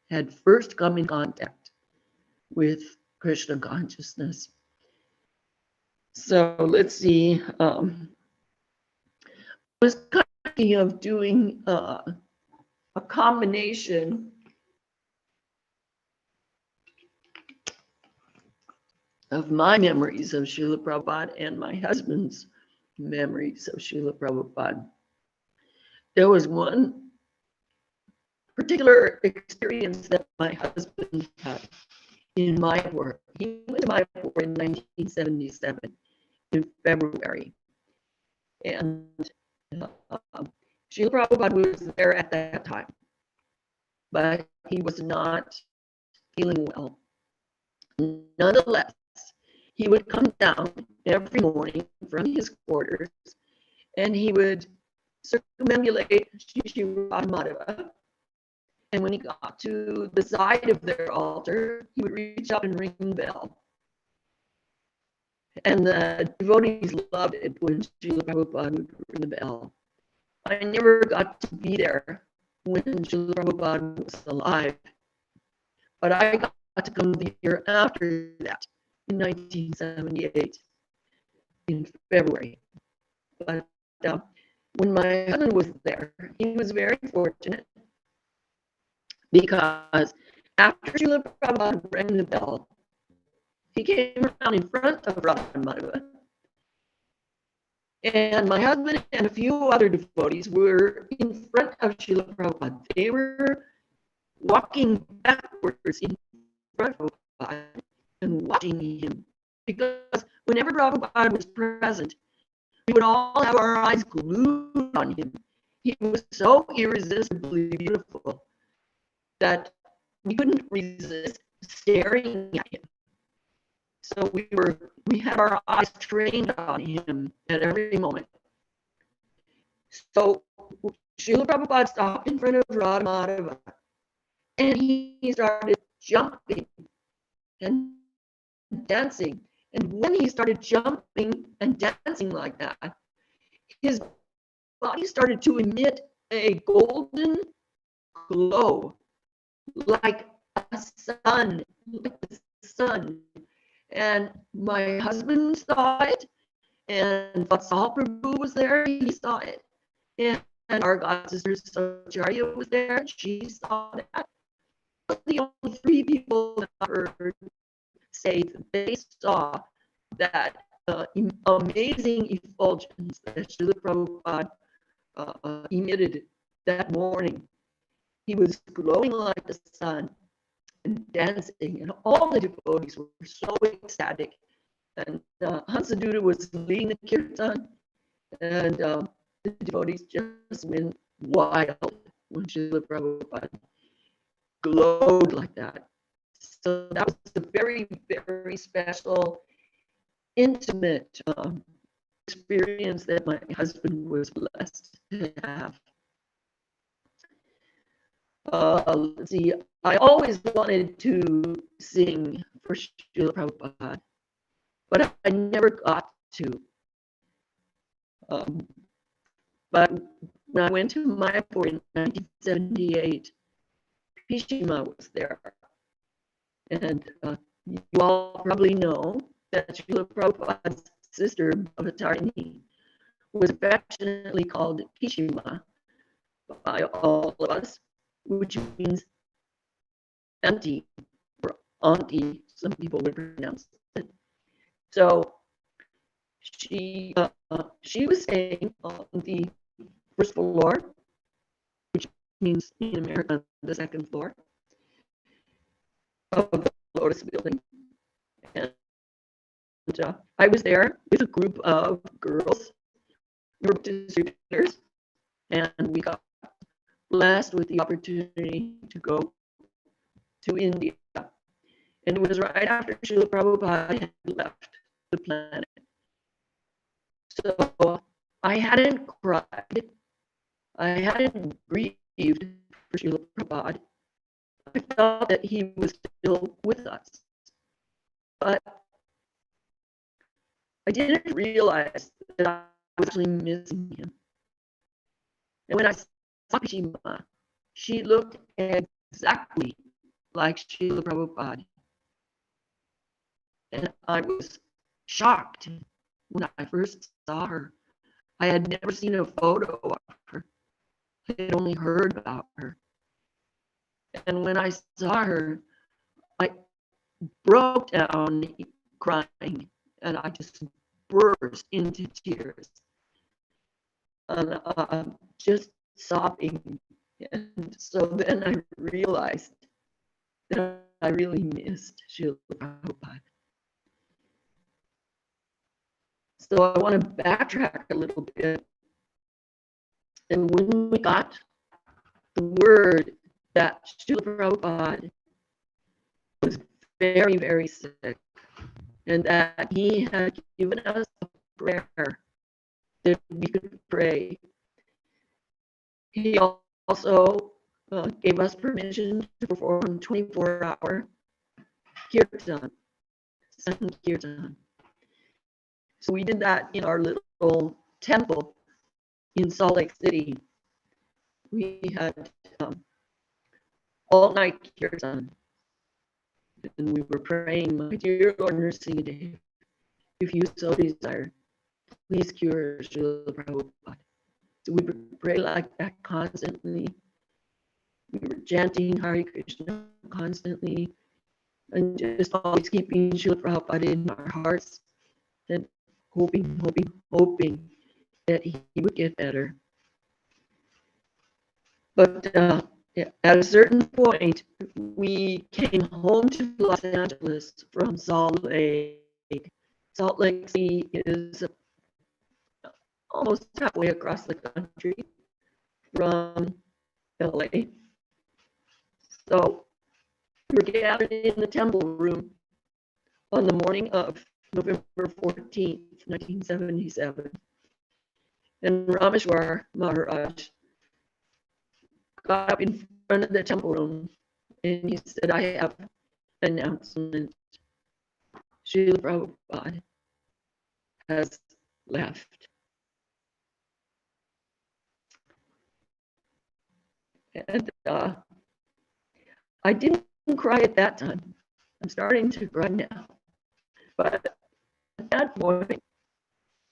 Speaker 11: had first come in contact with Krishna consciousness. So let's see. I was thinking of doing a combination of my memories of Srila Prabhupada and my husband's memories of Srila Prabhupada. There was one particular experience that my husband had in Mayapur. He went to Mayapur in 1977 in February. And Srila Prabhupada was there at that time, but he was not feeling well. Nonetheless, he would come down every morning from his quarters and he would circumambulate Shri Madhava. And when he got to the side of their altar, he would reach up and ring the bell. And the devotees loved it when Srila Prabhupada would ring the bell. I never got to be there when Srila Prabhupada was alive, but I got to come the year after that, in 1978, in February. But when my husband was there, he was very fortunate because after Srila Prabhupada rang the bell, he came around in front of Radha Madhava. And my husband and a few other devotees were in front of Srila Prabhupada. They were walking backwards in front of Prabhupada and watching him. Because whenever Prabhupada was present, we would all have our eyes glued on him. He was so irresistibly beautiful that we couldn't resist staring at him. So we had our eyes trained on him at every moment. So Srila Prabhupada stopped in front of Radha Madhava and he started jumping and dancing. And when he started jumping and dancing like that, his body started to emit a golden glow, like a sun, like the sun. And my husband saw it, and Vatsal Prabhu was there, he saw it. And our god sister Sacharya was there, she saw that. The only three people that I heard say that they saw that amazing effulgence that Srila Prabhupada emitted that morning. He was glowing like the sun and dancing, and all the devotees were so ecstatic. And Hansaduta was leading the kirtan, and the devotees just went wild when Srila Prabhupada glowed like that. So that was a very, very special, intimate experience that my husband was blessed to have. Let's see, I always wanted to sing for Srila Prabhupada, but I never got to. But when I went to Mayapur in 1978, Pishima was there. And you all probably know that Srila Prabhupada's sister, Bhavatarini, was affectionately called Pishima by all of us, which means auntie or auntie, some people would pronounce it. So she was staying on the first floor, which means in America the second floor of the Lotus building. And I was there with a group of girls, we were distributors, and we got blessed with the opportunity to go to India. And it was right after Srila Prabhupada had left the planet. So I hadn't cried I hadn't grieved for Srila Prabhupada. I felt that he was still with us. But I didn't realize that I was actually missing him. And when I saw Pishima, she looked exactly like Srila Prabhupada. And I was shocked when I first saw her. I had never seen a photo of her. I had only heard about her. And when I saw her, I broke down crying, and I just burst into tears. And just sobbing. And so then I realized that I really missed Srila Prabhupada. So I want to backtrack a little bit. And when we got the word that Srila Prabhupada was very, very sick, and that he had given us a prayer that we could pray, he also gave us permission to perform 24-hour kirtan, Sankirtan. So we did that in our little temple in Salt Lake City. We had all-night kirtan, and we were praying, "My dear Lord Nrsimhadev, if you so desire, please cure Srila Prabhupada." So we would pray like that constantly. We were chanting Hare Krishna constantly, and just always keeping Srila Prabhupada in our hearts, and hoping that he would get better. But at a certain point, we came home to Los Angeles from Salt Lake. Salt Lake City is almost halfway across the country from LA. So we were gathered in the temple room on the morning of November 14th, 1977. And Rameshwar Maharaj got up in front of the temple room and he said, "I have an announcement. Srila Prabhupada has left." And I didn't cry at that time. I'm starting to cry now. But at that point,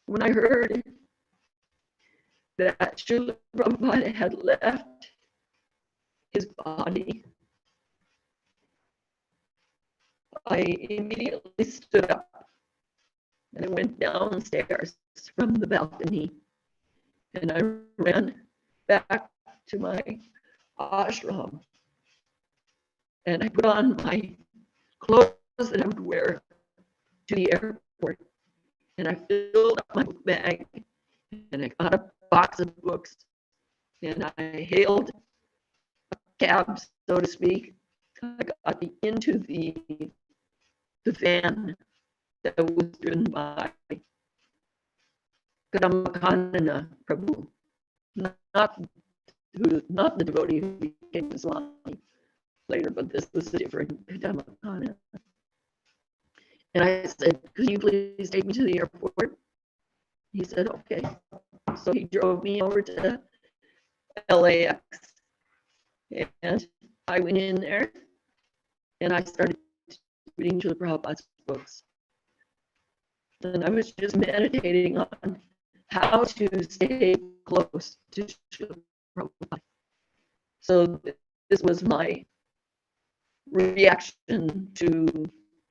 Speaker 11: when I heard that Srila Prabhupada had left his body, I immediately stood up and I went downstairs from the balcony and I ran back to my ashram and I put on my clothes that I would wear to the airport and I filled up my book bag and I got a box of books and I hailed a cab, so to speak. I got into the van that was driven by Kadamakanana Prabhu, not the devotee who became Swami later, but this was a different Kadamakanana. And I said, "Could you please take me to the airport?" He said, "Okay." So he drove me over to LAX and I went in there and I started reading Srila Prabhupada's books. And I was just meditating on how to stay close to Srila Prabhupada. So this was my reaction to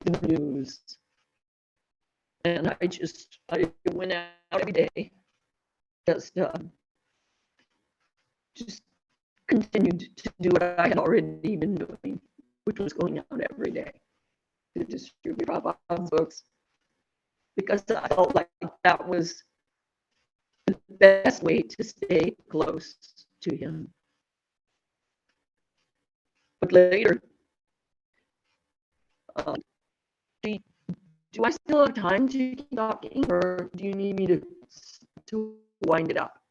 Speaker 11: the news. And I went out every day, just continued to do what I had already been doing, which was going out every day to distribute Prabhupada's books, because I felt like that was the best way to stay close to him. But later, do I still have time to keep talking, or do you need me to wind it up?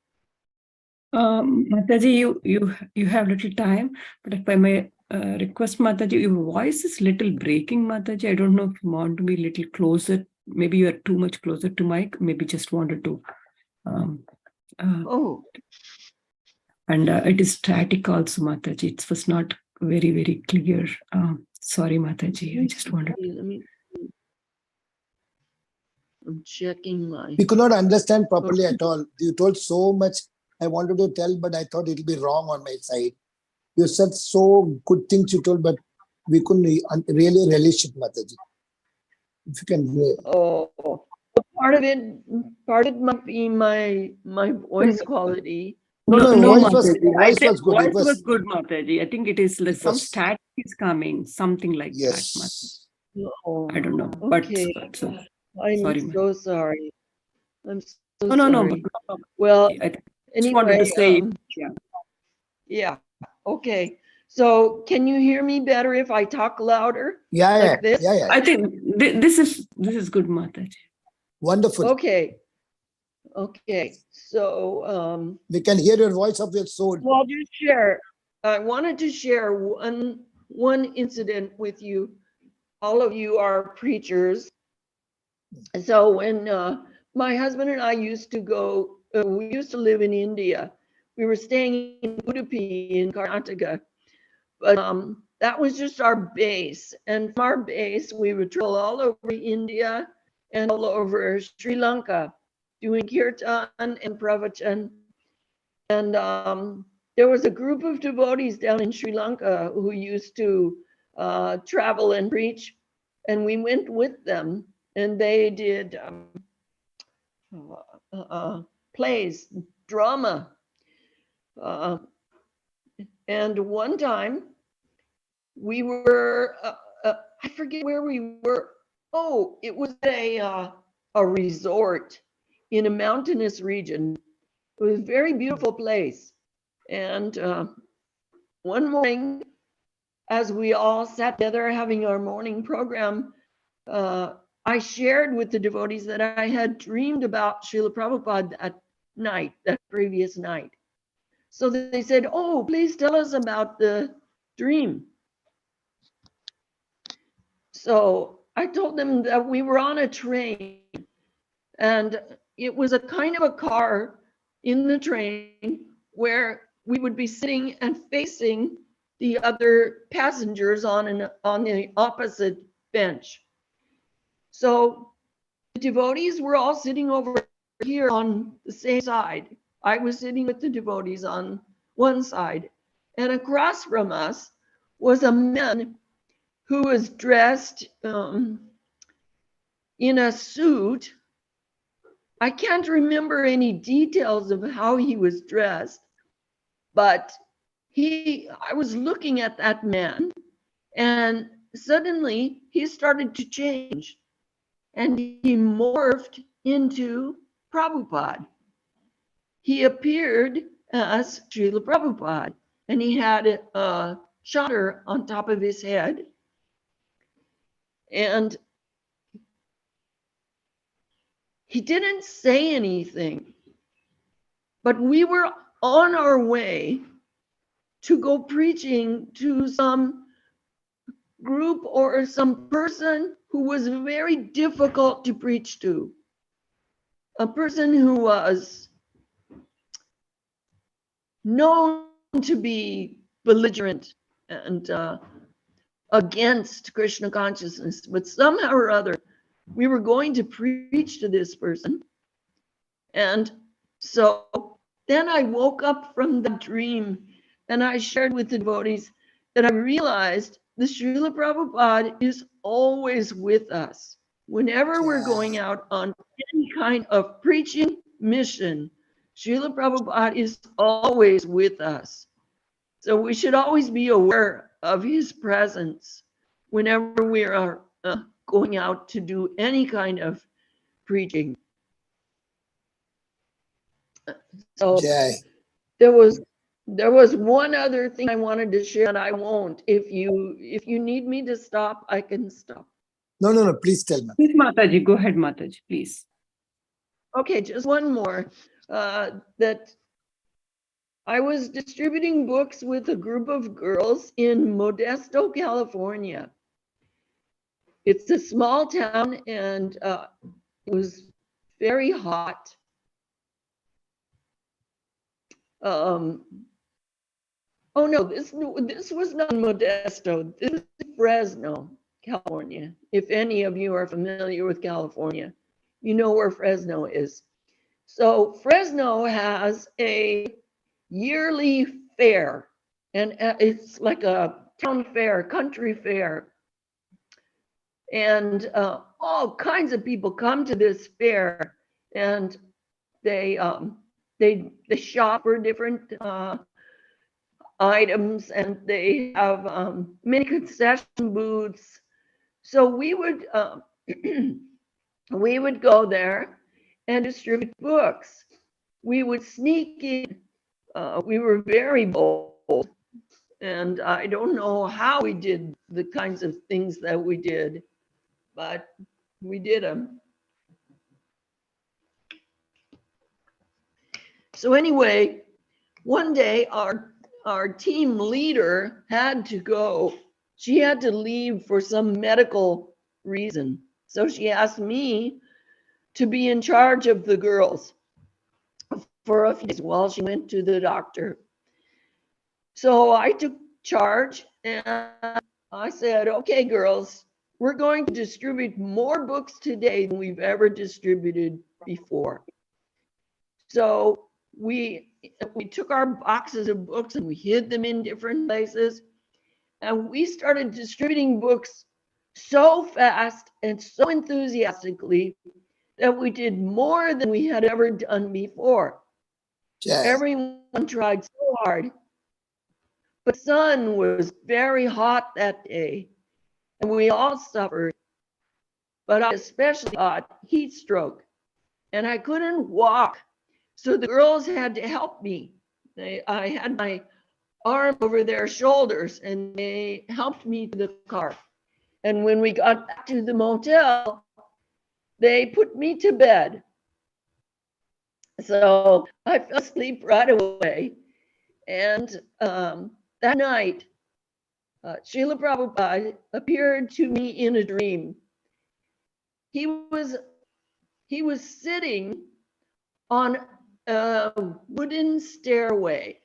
Speaker 1: Mataji, you have little time, but if I may request, Mataji, your voice is little breaking, Mataji. I don't know if you want to be little closer. Maybe you are too much closer to mic. Maybe just wanted to.
Speaker 11: Oh,
Speaker 1: And it is static also, Mataji. It was not very, very clear. Sorry, Mataji. I just wanted.
Speaker 11: let me. I'm checking my.
Speaker 8: We could not understand properly at all. You told so much I wanted to tell, but I thought it'll be wrong on my side. You said so good things you told, but we couldn't really relish it, Mataji. If you can.
Speaker 11: Oh, part of it might be my voice quality.
Speaker 8: No, voice was
Speaker 1: Mataji.
Speaker 8: voice was good.
Speaker 1: Voice was good, Mataji. I think it is like some static is coming, something like that, Mataji.
Speaker 11: Oh,
Speaker 1: I don't know,
Speaker 11: okay.
Speaker 1: but so,
Speaker 11: I'm
Speaker 1: sorry,
Speaker 11: so sorry. I'm so
Speaker 1: no,
Speaker 11: sorry. Well,
Speaker 1: I just
Speaker 11: anyway,
Speaker 1: wanted to say,
Speaker 11: yeah. Okay. So can you hear me better if I talk louder?
Speaker 8: Yeah,
Speaker 11: like this?
Speaker 8: yeah.
Speaker 1: I think this is good, Mataji.
Speaker 8: Wonderful.
Speaker 11: Okay. So
Speaker 8: we can hear your voice of your soul.
Speaker 11: Well, I'll just share. I wanted to share one incident with you. All of you are preachers. So when my husband and I used to go, we used to live in India. We were staying in Udupi in Karnataka, but that was just our base. And from our base, we would travel all over India and all over Sri Lanka, doing kirtan and pravachan. And there was a group of devotees down in Sri Lanka who used to travel and preach, and we went with them, and they did plays, drama. And one time we were, I forget where we were. Oh, it was a resort in a mountainous region. It was a very beautiful place. And one morning, as we all sat together having our morning program, I shared with the devotees that I had dreamed about Srila Prabhupada that previous night. So they said, oh, please tell us about the dream. So I told them that we were on a train, and it was a kind of a car in the train where we would be sitting and facing the other passengers on the opposite bench. So the devotees were all sitting over here on the same side. I was sitting with the devotees on one side, and across from us was a man who was dressed in a suit. I can't remember any details of how he was dressed, but I was looking at that man, and suddenly he started to change, and he morphed into Prabhupada. He appeared as Srila Prabhupada, and he had a chadar on top of his head. And he didn't say anything, but we were on our way to go preaching to some group or some person who was very difficult to preach to. A person who was known to be belligerent and against Krishna consciousness, but somehow or other, we were going to preach to this person. And so then I woke up from the dream, and I shared with the devotees that I realized the Srila Prabhupada is always with us. Whenever we're going out on any kind of preaching mission, Srila Prabhupada is always with us. So we should always be aware of his presence whenever we are going out to do any kind of preaching. So there was one other thing I wanted to share, and I won't. If you need me to stop, I can stop.
Speaker 8: No, please tell me.
Speaker 1: Please, Mataji, go ahead, Mataji, please.
Speaker 11: Okay, just one more. That I was distributing books with a group of girls in Modesto, California. It's a small town, and it was very hot. Oh no, this was not Modesto. This was Fresno, California. If any of you are familiar with California, you know where Fresno is. So Fresno has a yearly fair, and it's like a town fair, country fair. And all kinds of people come to this fair, and they shop for different items, and they have many concession booths. So we would we would go there and distribute books. We would sneak in. We were very bold, and I don't know how we did the kinds of things that we did, but we did them. So anyway, one day our team leader had to go. She had to leave for some medical reason. So she asked me to be in charge of the girls for a few days while she went to the doctor. So I took charge, and I said, okay, girls, we're going to distribute more books today than we've ever distributed before. So we took our boxes of books and we hid them in different places. And we started distributing books so fast and so enthusiastically that we did more than we had ever done before.
Speaker 8: Yes.
Speaker 11: Everyone tried so hard. But the sun was very hot that day, and we all suffered. But I especially got heat stroke, and I couldn't walk. So the girls had to help me. I had my arm over their shoulders, and they helped me to the car. And when we got back to the motel, they put me to bed. So I fell asleep right away. And that night, Srila Prabhupada appeared to me in a dream. He was sitting on a wooden stairway.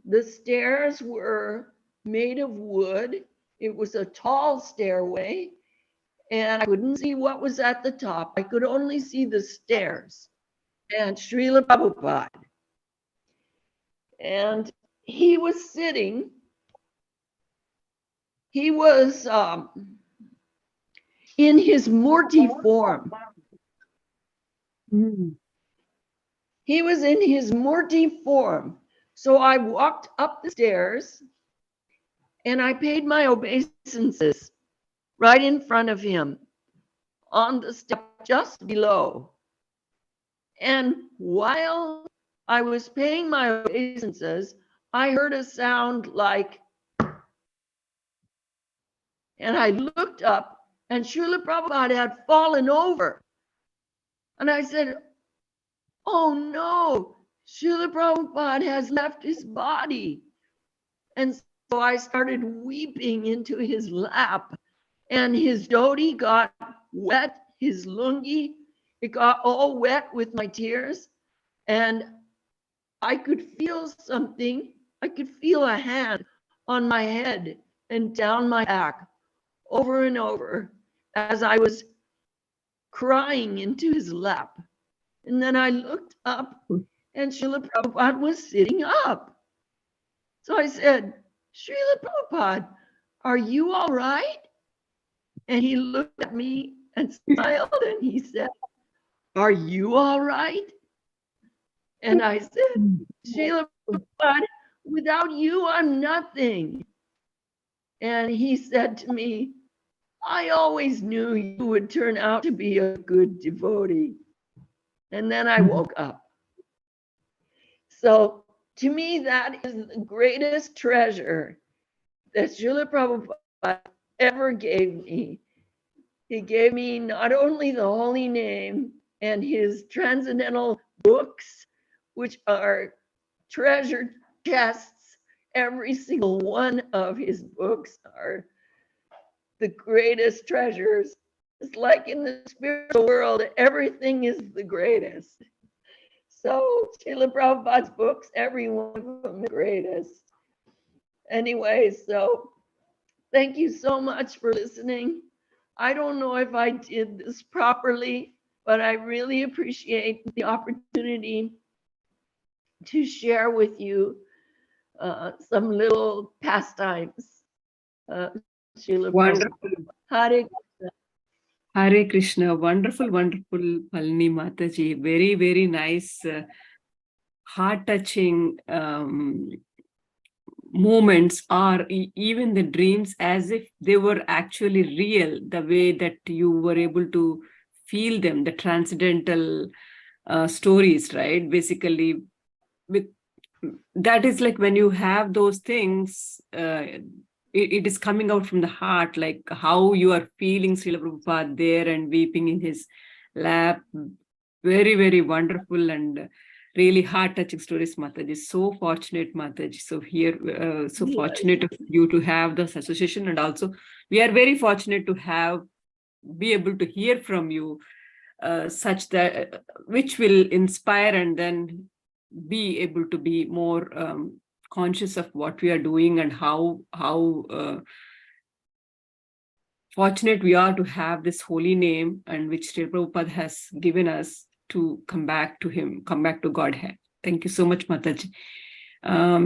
Speaker 11: The stairs were made of wood. It was a tall stairway, and I couldn't see what was at the top. I could only see the stairs and Srila Prabhupada. And he was sitting. He was in his Murti form. He was in his Murti form. So I walked up the stairs and I paid my obeisances right in front of him on the step just below. And while I was paying my obeisances, I heard a sound like, and I looked up and Srila Prabhupada had fallen over. And I said, oh no, Srila Prabhupada has left his body. And so I started weeping into his lap, and his dhoti got wet, his lungi, it got all wet with my tears. And I could feel something. I could feel a hand on my head and down my back over and over as I was crying into his lap. And then I looked up and Srila Prabhupada was sitting up. So I said, Srila Prabhupada, are you all right? And he looked at me and smiled and he said, are you all right? And I said, Srila Prabhupada, without you, I'm nothing. And he said to me, I always knew you would turn out to be a good devotee. And then I woke up. So to me, that is the greatest treasure that Srila Prabhupada ever gave me. He gave me not only the holy name and his transcendental books, which are treasured chests. Every single one of his books are the greatest treasures. It's like in the spiritual world, everything is the greatest. So Srila Prabhupada's books, every one of them is the greatest. Anyway, so thank you so much for listening. I don't know if I did this properly, but I really appreciate the opportunity to share with you some little pastimes. Srila
Speaker 1: Wonderful.
Speaker 11: Prabhupada.
Speaker 1: Hare Krishna. Wonderful, wonderful, Phalini Mataji. Very, very nice, heart-touching moments, or even the dreams, as if they were actually real, the way that you were able to feel them, the transcendental stories, right? Basically, with that is like when you have those things, it is coming out from the heart, like how you are feeling Srila Prabhupada there and weeping in his lap. Very, very wonderful and really heart-touching stories, Mataji. So fortunate, Mataji. So here, so fortunate of you to have this association, and also we are very fortunate to be able to hear from you, such that which will inspire and then be able to be more conscious of what we are doing and how fortunate we are to have this holy name, and which Srila Prabhupada has given us to come back to him, come back to Godhead. Thank you so much, Mataji.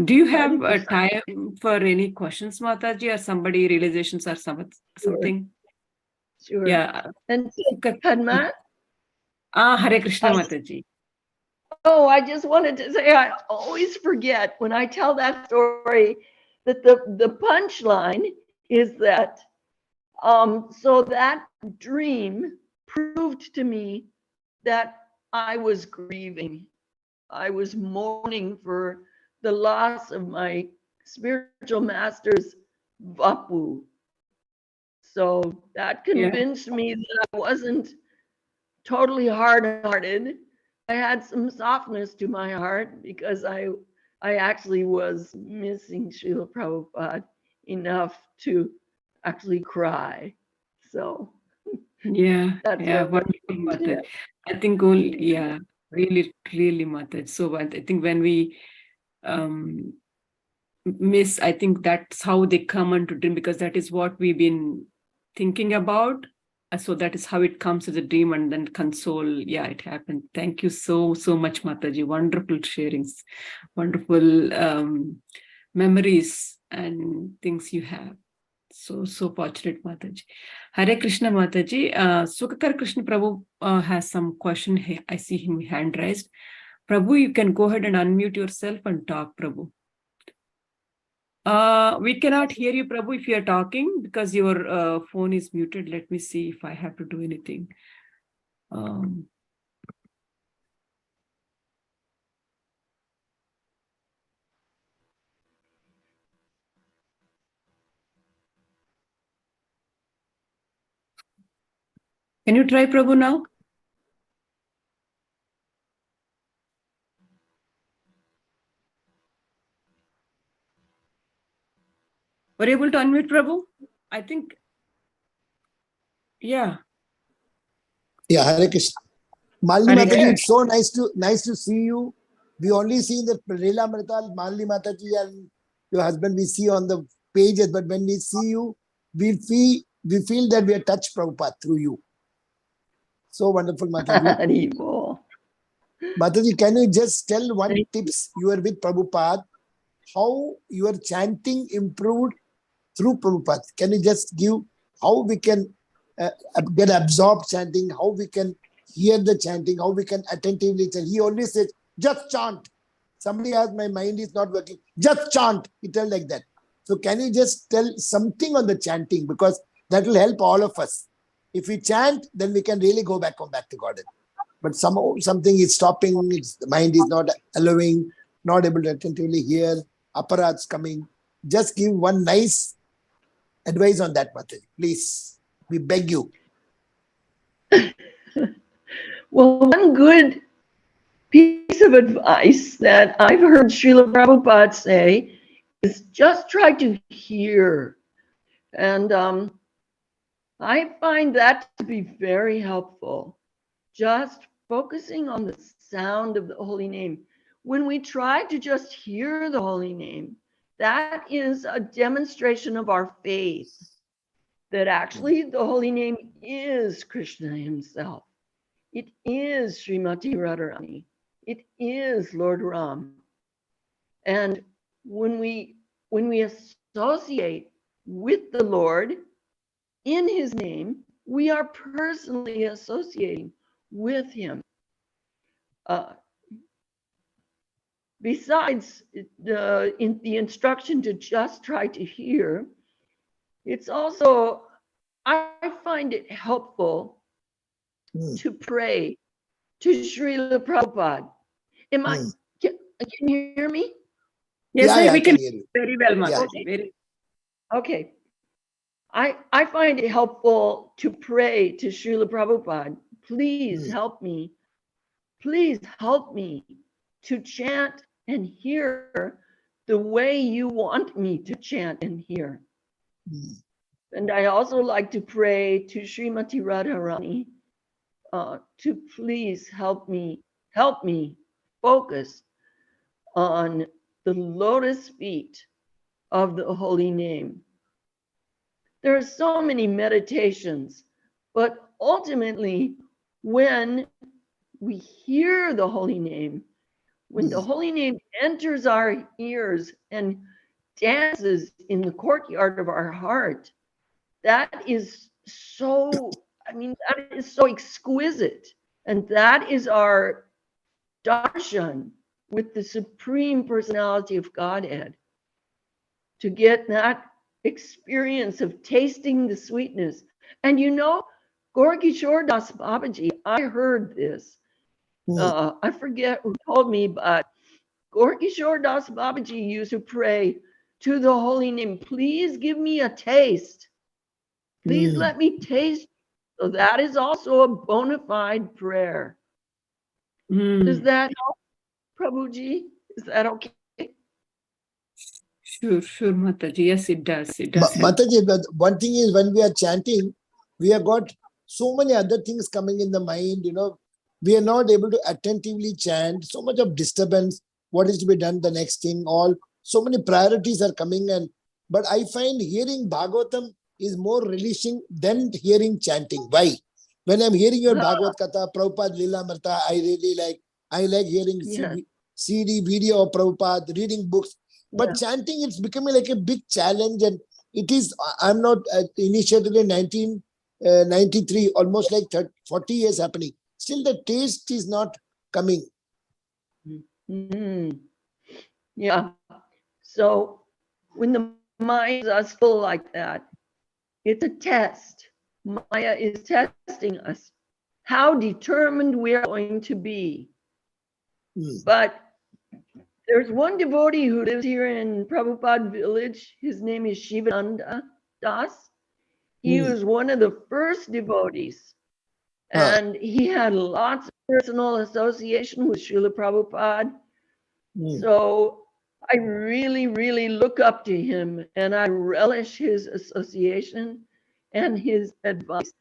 Speaker 1: Do you have time for any questions, Mataji, or somebody realizations or something?
Speaker 11: Sure.
Speaker 1: Yeah.
Speaker 11: And Padma?
Speaker 1: Hare Krishna, Mataji.
Speaker 11: Oh, I just wanted to say, I always forget when I tell that story that the punchline is that, so that dream proved to me that I was grieving. I was mourning for the loss of my spiritual master's Vapu. So that convinced me that I wasn't totally hard-hearted. I had some softness to my heart because I actually was missing Srila Prabhupada enough to actually cry. So
Speaker 1: wonderful, Mataji. I think only, really, really, Mataji. So I think when we miss, I think that's how they come into dream, because that is what we've been thinking about. So that is how it comes as a dream and then console. Yeah, it happened. Thank you so much, Mataji. Wonderful sharings, wonderful memories and things you have. So fortunate, Mataji. Hare Krishna, Mataji. Sukakar Krishna Prabhu has some question here. I see him hand raised. Prabhu, you can go ahead and unmute yourself and talk, Prabhu. We cannot hear you, Prabhu, if you are talking, because your phone is muted. Let me see if I have to do anything. Can you try, Prabhu, now? Were you able to unmute, Prabhu? I think, yeah.
Speaker 8: Yeah, Hare Krishna. Malini Mataji, it's so nice to see you. We only see the Leela Mrital, Malini Mataji and your husband we see on the pages, but when we see you, we feel that we are touched Prabhupada through you. So wonderful, Mataji. Mataji, can you just tell one tips you are with Prabhupada, how your chanting improved through Prabhupada? Can you just give how we can get absorbed chanting, how we can hear the chanting, how we can attentively chant? He always says, just chant. Somebody asked, my mind is not working. Just chant. He tells like that. So can you just tell something on the chanting? Because that will help all of us. If we chant, then we can really go back to God. But somehow something is stopping, the mind is not allowing, not able to attentively hear, apparats coming. Just give one nice advice on that, Mataji. Please, we beg you.
Speaker 11: Well, one good piece of advice that I've heard Srila Prabhupada say is just try to hear. And I find that to be very helpful. Just focusing on the sound of the holy name. When we try to just hear the holy name, that is a demonstration of our faith that actually the holy name is Krishna himself. It is Srimati Radharani. It is Lord Ram. And when we associate with the Lord in his name, we are personally associating with him. Besides the instruction to just try to hear, it's also, I find it helpful to pray to Srila Prabhupada. Can you hear me?
Speaker 1: Yes, we can
Speaker 8: hear you.
Speaker 1: very well, Mataji.
Speaker 8: Yeah.
Speaker 1: Very.
Speaker 11: Okay. I find it helpful to pray to Srila Prabhupada. Please help me. Please help me to chant and hear the way you want me to chant and hear. And I also like to pray to Srimati Radharani to please help me focus on the lotus feet of the holy name. There are so many meditations, but ultimately, when we hear the holy name, when the holy name enters our ears and dances in the courtyard of our heart, that is so, that is so exquisite. And that is our darshan with the Supreme Personality of Godhead. To get that experience of tasting the sweetness. And you know, Gorkishore Das Babaji, I heard this. I forget who told me, but Gorkishore Das Babaji used to pray to the holy name, please give me a taste. Please let me taste. So that is also a bona fide prayer. Does that help, Prabhuji? Is that okay?
Speaker 1: Sure, Mataji. Yes, it does. It does.
Speaker 8: Mataji, but one thing is when we are chanting, we have got so many other things coming in the mind, we are not able to attentively chant, so much of disturbance, what is to be done, the next thing, so many priorities are coming. But I find hearing Bhagavatam is more relishing than hearing chanting. Why? When I'm hearing your Bhagavad Katha, Prabhupada Lila Marta, I like hearing CD, video of Prabhupada, reading books. But chanting, it's becoming like a big challenge. And it is, I'm not initiated in 1993, almost like 40 years happening. Still the taste is not coming.
Speaker 11: Yeah. So when the minds are still like that, it's a test. Maya is testing us, how determined we are going to be. But there's one devotee who lives here in Prabhupada village. His name is Shivananda Das. He was one of the first devotees. And he had lots of personal association with Srila Prabhupada. So I really, really look up to him and I relish his association and his advice.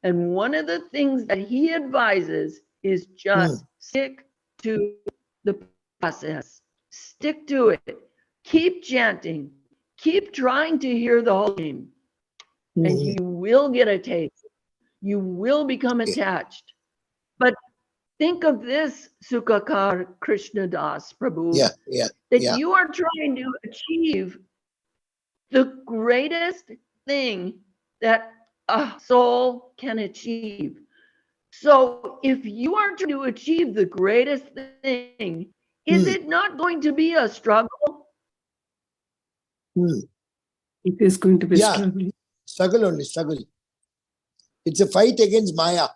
Speaker 11: And one of the things that he advises is just stick to the process. Stick to it. Keep chanting. Keep trying to hear the holy name. And you will get a taste. You will become attached. But think of this, Sukhakar Krishna Das Prabhu, that you are trying to achieve the greatest thing that a soul can achieve. So if you are trying to achieve the greatest thing, is it not going to be a struggle?
Speaker 1: It is going to be struggle.
Speaker 8: Struggle. It's a fight against Maya.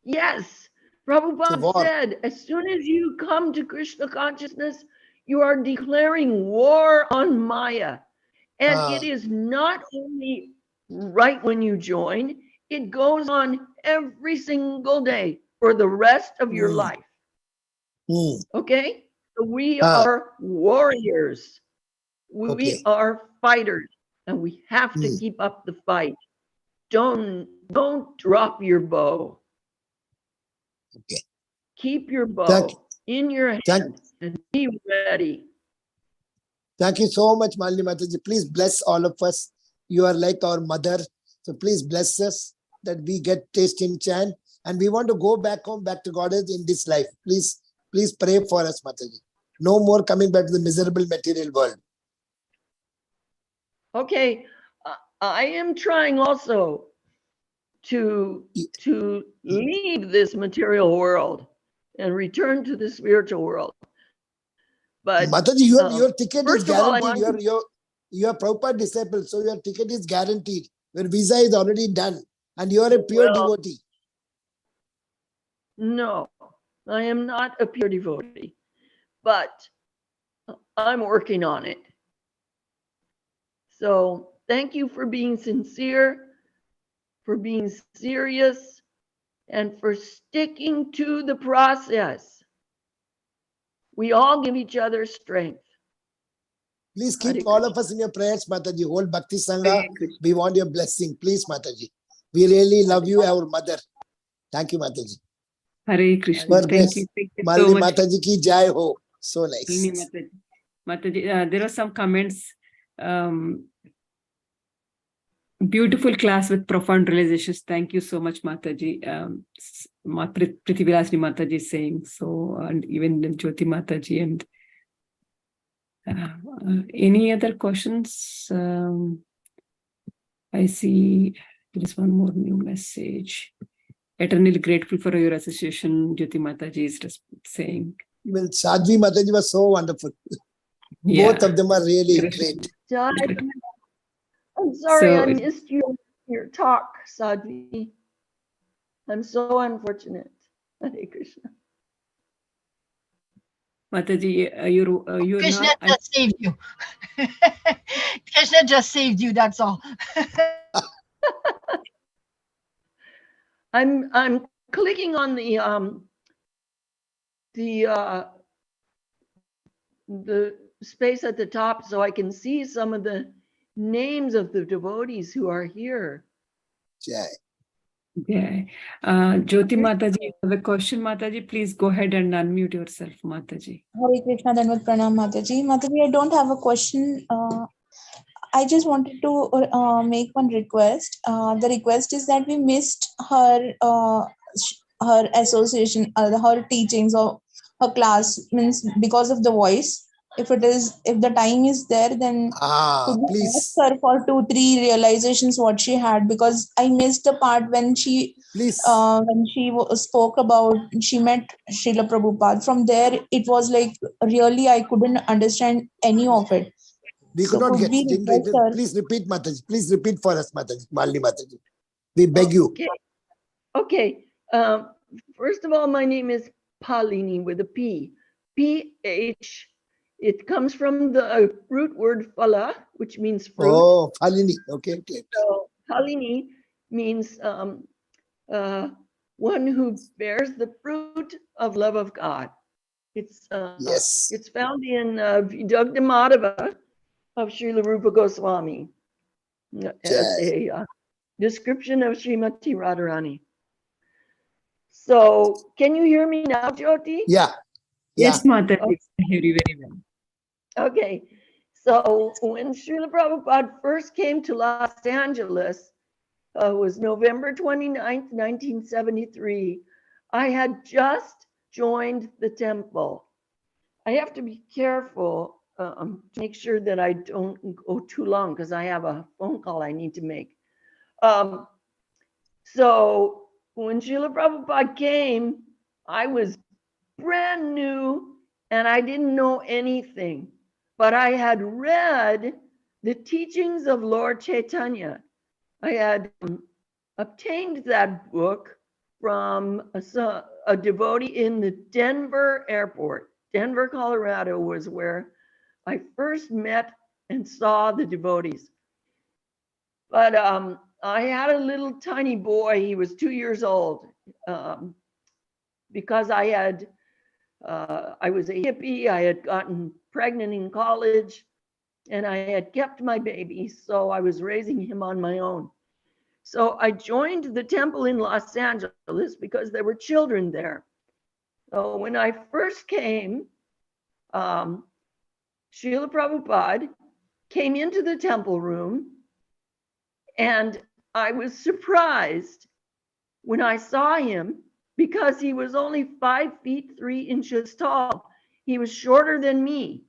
Speaker 11: Yes. Prabhupada said, as soon as you come to Krishna consciousness, you are declaring war on Maya. And it is not only right when you join, it goes on every single day for the rest of your life. Okay? So we
Speaker 8: Ah.
Speaker 11: are warriors. We
Speaker 8: Okay.
Speaker 11: are fighters, and we have to
Speaker 8: Hmm.
Speaker 11: keep up the fight. Don't drop your bow.
Speaker 8: Okay.
Speaker 11: Keep your bow
Speaker 8: Thank,
Speaker 11: in your
Speaker 8: thank,
Speaker 11: hand and be ready.
Speaker 8: thank you so much, Malini Mataji. Please bless all of us. You are like our mother. So please bless us that we get taste in chant. And we want to go back home, back to Goddess in this life. Please pray for us, Mataji. No more coming back to the miserable material world.
Speaker 11: Okay, I am trying also to leave this material world and return to the spiritual world. But
Speaker 8: Mataji, your ticket is
Speaker 11: first of all, I
Speaker 8: guaranteed.
Speaker 11: want
Speaker 8: You are Prabhupada disciple, so your ticket is guaranteed. Your visa is already done, and you are a pure
Speaker 11: Well,
Speaker 8: devotee.
Speaker 11: No, I am not a pure devotee, but I'm working on it. So thank you for being sincere, for being serious, and for sticking to the process. We all give each other strength.
Speaker 8: Please
Speaker 11: Hare
Speaker 8: keep all
Speaker 11: Krishna.
Speaker 8: of us in your prayers, Mataji. Whole Bhakti Sangha,
Speaker 1: Hare Krishna.
Speaker 8: we want your blessing. Please, Mataji. We really love you, our mother. Thank you, Mataji.
Speaker 1: Hare Krishna.
Speaker 8: More
Speaker 1: Thank
Speaker 8: grace.
Speaker 1: you. Thank you so
Speaker 8: Malini
Speaker 1: much.
Speaker 8: Mataji ki jai ho. So
Speaker 1: Phalini
Speaker 8: nice.
Speaker 1: Mataji. Mataji, there are some comments. Beautiful class with profound realizations. Thank you so much, Mataji. Priti Vilasni Mataji is saying so, and even Jyoti Mataji. And any other questions? I see there is one more new message. Eternally grateful for your association, Jyoti Mataji is just saying.
Speaker 8: Well, Sadhvi Mataji was so wonderful.
Speaker 1: Yeah.
Speaker 8: Both of them are really great.
Speaker 11: I'm sorry
Speaker 1: So-
Speaker 11: I missed your talk, Sadhvi. I'm so unfortunate. Hare Krishna.
Speaker 1: Mataji, you're
Speaker 6: Krishna
Speaker 1: not.
Speaker 6: just saved you. Krishna just saved you, that's all.
Speaker 11: I'm clicking on the space at the top so I can see some of the names of the devotees who are here.
Speaker 8: Jai.
Speaker 1: Yeah. Jyoti Mataji, you have a question, Mataji. Please go ahead and unmute yourself, Mataji.
Speaker 12: Hare Krishna, Dhanvat Pranam, Mataji. Mataji, I don't have a question. I just wanted to make one request. The request is that we missed her her association, her teachings or her class, means because of the voice. If the time is there, then could you
Speaker 8: Please.
Speaker 12: ask her for 2-3 realizations what she had, because I missed the part when she spoke about she met Srila Prabhupada. From there, it was like really I couldn't understand any of it.
Speaker 8: We could
Speaker 12: So
Speaker 8: not
Speaker 12: could
Speaker 8: get.
Speaker 12: we request her?
Speaker 8: Please repeat, Mataji. Please repeat for us, Mataji. Malini Mataji. We beg you.
Speaker 11: Okay. First of all, my name is Phalini with a P. P-H. It comes from the root word phala, which means fruit.
Speaker 8: Oh, Phalini. Okay.
Speaker 11: So Phalini means one who bears the fruit of love of God. It's
Speaker 8: yes.
Speaker 11: It's found in Vidagdha Madhava of Srila Rupa Goswami as a description of Srimati Radharani. So, can you hear me now, Jyoti?
Speaker 8: Yeah.
Speaker 1: Yes, Mataji, I hear you very well.
Speaker 11: Okay. So, when Srila Prabhupada first came to Los Angeles, it was November 29th, 1973. I had just joined the temple. I have to be careful to make sure that I don't go too long because I have a phone call I need to make. So when Srila Prabhupada came, I was brand new and I didn't know anything, but I had read the teachings of Lord Chaitanya. I had obtained that book from a devotee in the Denver airport. Denver, Colorado was where I first met and saw the devotees. But I had a little tiny boy, he was 2 years old, because I had I was a hippie. I had gotten pregnant in college and I had kept my baby. So I was raising him on my own. So I joined the temple in Los Angeles because there were children there. So when I first came, Srila Prabhupada came into the temple room, and I was surprised when I saw him because he was only 5 feet 3 inches tall. He was shorter than me.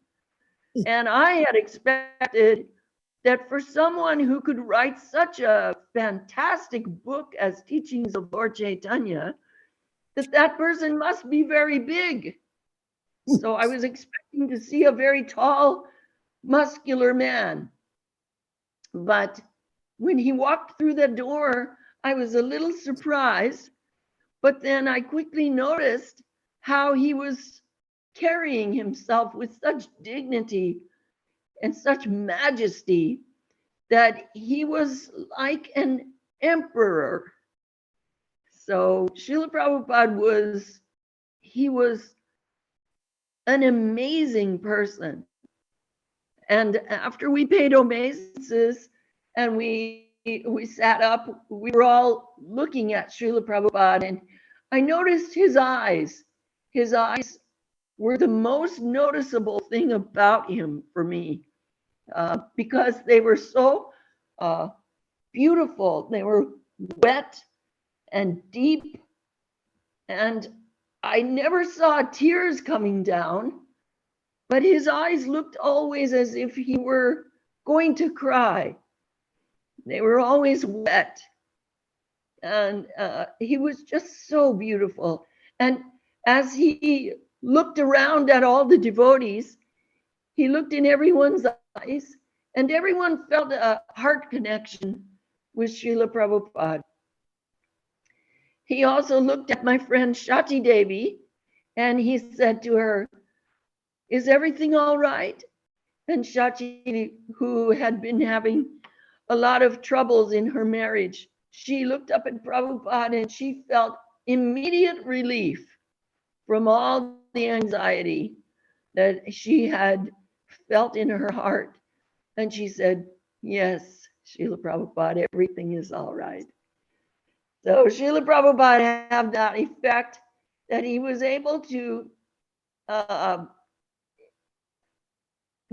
Speaker 11: And I had expected that for someone who could write such a fantastic book as Teachings of Lord Chaitanya, that person must be very big. So I was expecting to see a very tall, muscular man. But when he walked through the door, I was a little surprised. But then I quickly noticed how he was carrying himself with such dignity and such majesty that he was like an emperor. So Srila Prabhupada was an amazing person. And after we paid obeisances and we sat up, we were all looking at Srila Prabhupada, and I noticed his eyes. His eyes were the most noticeable thing about him for me, because they were so beautiful. They were wet and deep, and I never saw tears coming down, but his eyes looked always as if he were going to cry. They were always wet, and he was just so beautiful. And as he looked around at all the devotees, he looked in everyone's eyes, and everyone felt a heart connection with Srila Prabhupada. He also looked at my friend Shati Devi, and he said to her, "Is everything all right?" And Shati, who had been having a lot of troubles in her marriage, she looked up at Prabhupada and she felt immediate relief from all the anxiety that she had felt in her heart. And she said, "Yes, Srila Prabhupada, everything is all right." So Srila Prabhupada had that effect that he was able to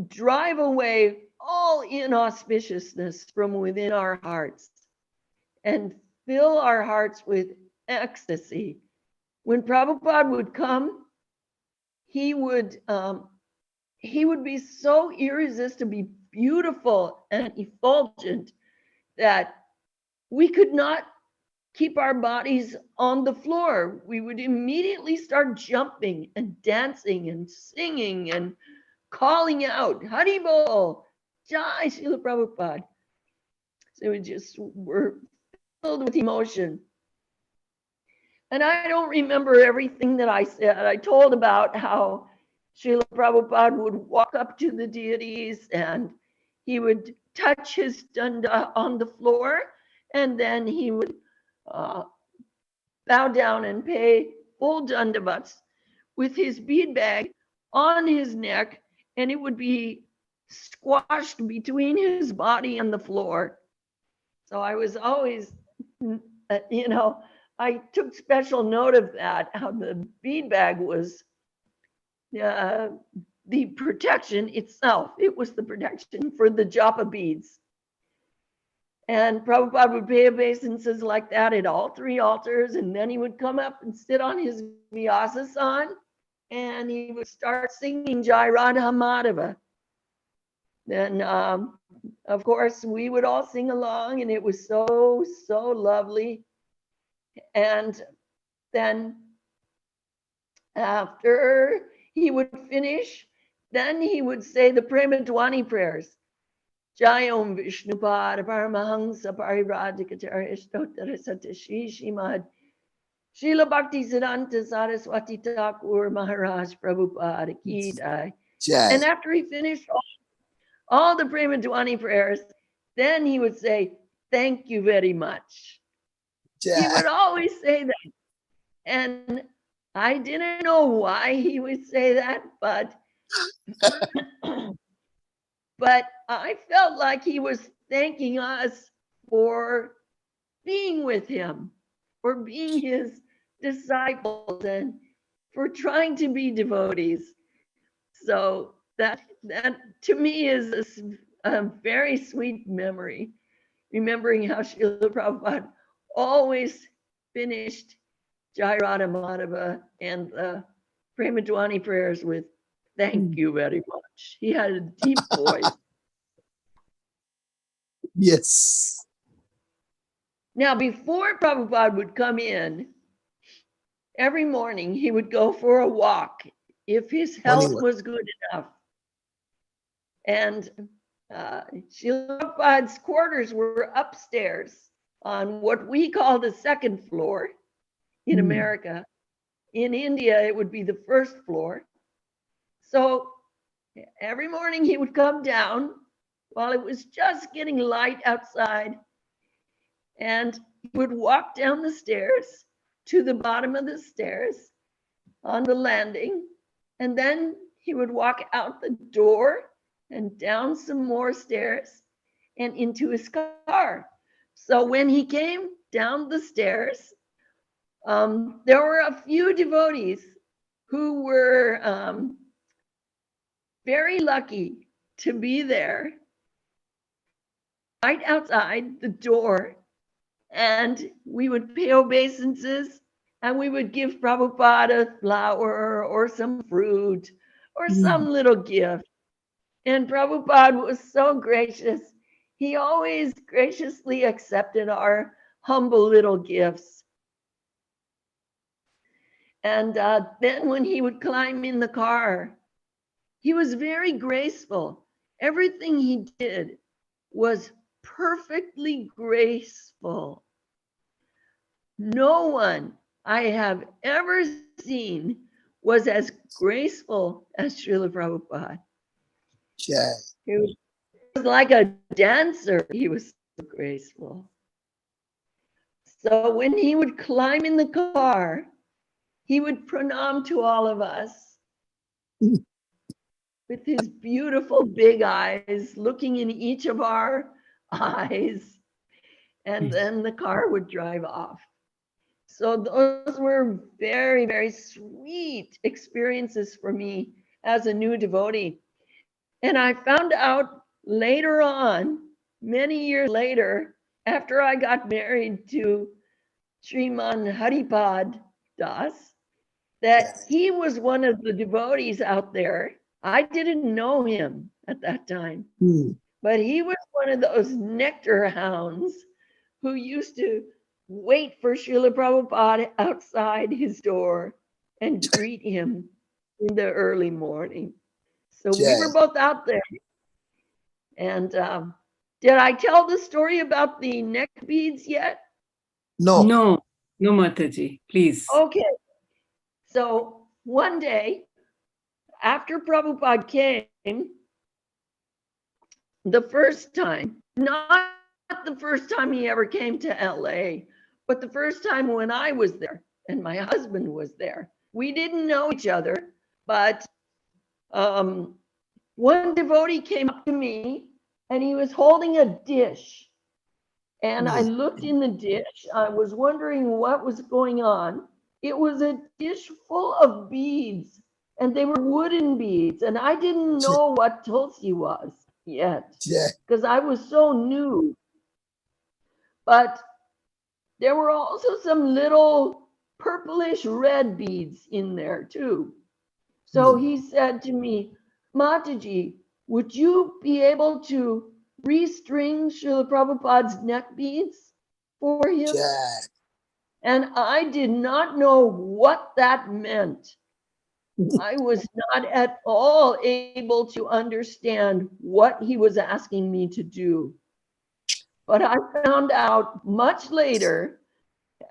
Speaker 11: drive away all inauspiciousness from within our hearts and fill our hearts with ecstasy. When Prabhupada would come, he would be so irresistibly beautiful and effulgent that we could not keep our bodies on the floor. We would immediately start jumping and dancing and singing and calling out, "Hari Bol, Jai Srila Prabhupada." So we just were filled with emotion. And I don't remember everything that I said. I told about how Srila Prabhupada would walk up to the deities and he would touch his danda on the floor, and then he would bow down and pay full dandavats with his bead bag on his neck, and it would be squashed between his body and the floor. So I was always, I took special note of that, how the bead bag was the protection itself. It was the protection for the japa beads. And Prabhupada would pay obeisances like that at all 3 altars, and then he would come up and sit on his Vyasasan, and he would start singing Jai Radha Madhava. Then, of course, we would all sing along, and it was so, so lovely. And then after he would finish, then he would say the Prema Dwani prayers. Jai Om Vishnupada Paramahansa Pariradhikacharya Stottara Satashi Shrimad Srila Bhakti Siddhanta Saraswati Thakur Maharaj Prabhupada Ki Jai. And after he finished all the Prema Dwani prayers, then he would say, "Thank you very much." He would always say that. And I didn't know why he would say that, but but I felt like he was thanking us for being with him, for being his disciples, and for trying to be devotees. So that to me is a very sweet memory, remembering how Srila Prabhupada always finished Jai Radha Madhava and the Premadwani prayers with "Thank you very much." He had a deep voice.
Speaker 8: Yes.
Speaker 11: Now, before Prabhupada would come in, every morning he would go for a walk if his health was good enough. And Srila Prabhupada's quarters were upstairs on what we call the second floor in America. In India, it would be the first floor. So every morning he would come down while it was just getting light outside, and he would walk down the stairs to the bottom of the stairs on the landing, and then he would walk out the door and down some more stairs and into his car. So when he came down the stairs, there were a few devotees who were very lucky to be there right outside the door, and we would pay obeisances, and we would give Prabhupada a flower or some fruit or some little gift. And Prabhupada was so gracious. He always graciously accepted our humble little gifts. And then when he would climb in the car, he was very graceful. Everything he did was perfectly graceful. No one I have ever seen was as graceful as Srila Prabhupada.
Speaker 8: Yeah.
Speaker 11: He was like a dancer. He was so graceful. So when he would climb in the car, he would pranam to all of us with his beautiful big eyes, looking in each of our eyes, and then the car would drive off. So those were very, very sweet experiences for me as a new devotee. And I found out later on, many years later, after I got married to Sriman Haripad Das, that he was one of the devotees out there. I didn't know him at that time, but he was one of those nectar hounds who used to wait for Srila Prabhupada outside his door and greet him in the early morning. So we were both out there. And did I tell the story about the neck beads yet?
Speaker 1: No, Mataji, please.
Speaker 11: Okay. So one day, after Prabhupada came, the first time, not the first time he ever came to LA, but the first time when I was there and my husband was there. We didn't know each other, but one devotee came up to me and he was holding a dish. And I looked in the dish. I was wondering what was going on. It was a dish full of beads, and they were wooden beads. And I didn't know what Tulsi was yet, because I was so new. But there were also some little purplish red beads in there too. So he said to me, Mataji, would you be able to restring Srila Prabhupada's neck beads for him? And I did not know what that meant. I was not at all able to understand what he was asking me to do. But I found out much later,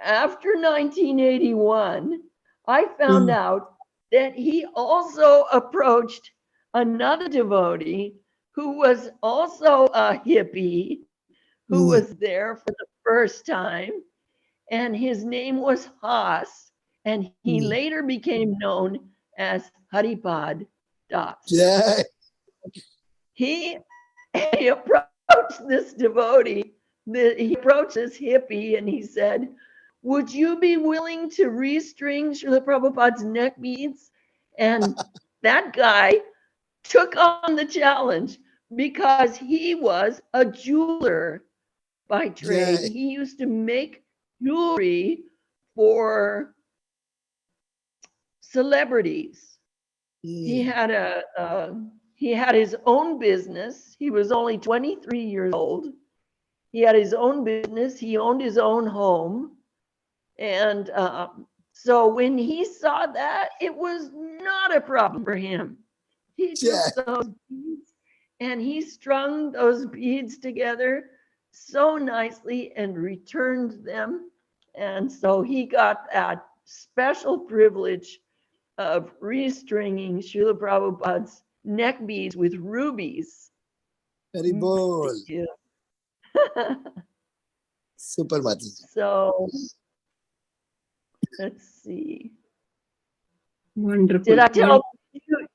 Speaker 11: after 1981, I found out that he also approached another devotee who was also a hippie, who was there for the first time, and his name was Haas, and he later became known as Haripad Das.
Speaker 8: Jai.
Speaker 11: He approached this devotee, he approached this hippie, and he said, would you be willing to restring Srila Prabhupada's neck beads? And that guy took on the challenge because he was a jeweler by trade.
Speaker 8: Jai.
Speaker 11: He used to make jewelry for celebrities. He had he had his own business. He was only 23 years old. He had his own business. He owned his own home. And so when he saw that, it was not a problem for him. He took those beads and he strung those beads together so nicely and returned them. And so he got that special privilege of restringing Srila Prabhupada's neck beads with rubies.
Speaker 8: Very bold. Super, Mataji.
Speaker 11: So let's see.
Speaker 1: Wonderful.
Speaker 11: Did I tell you?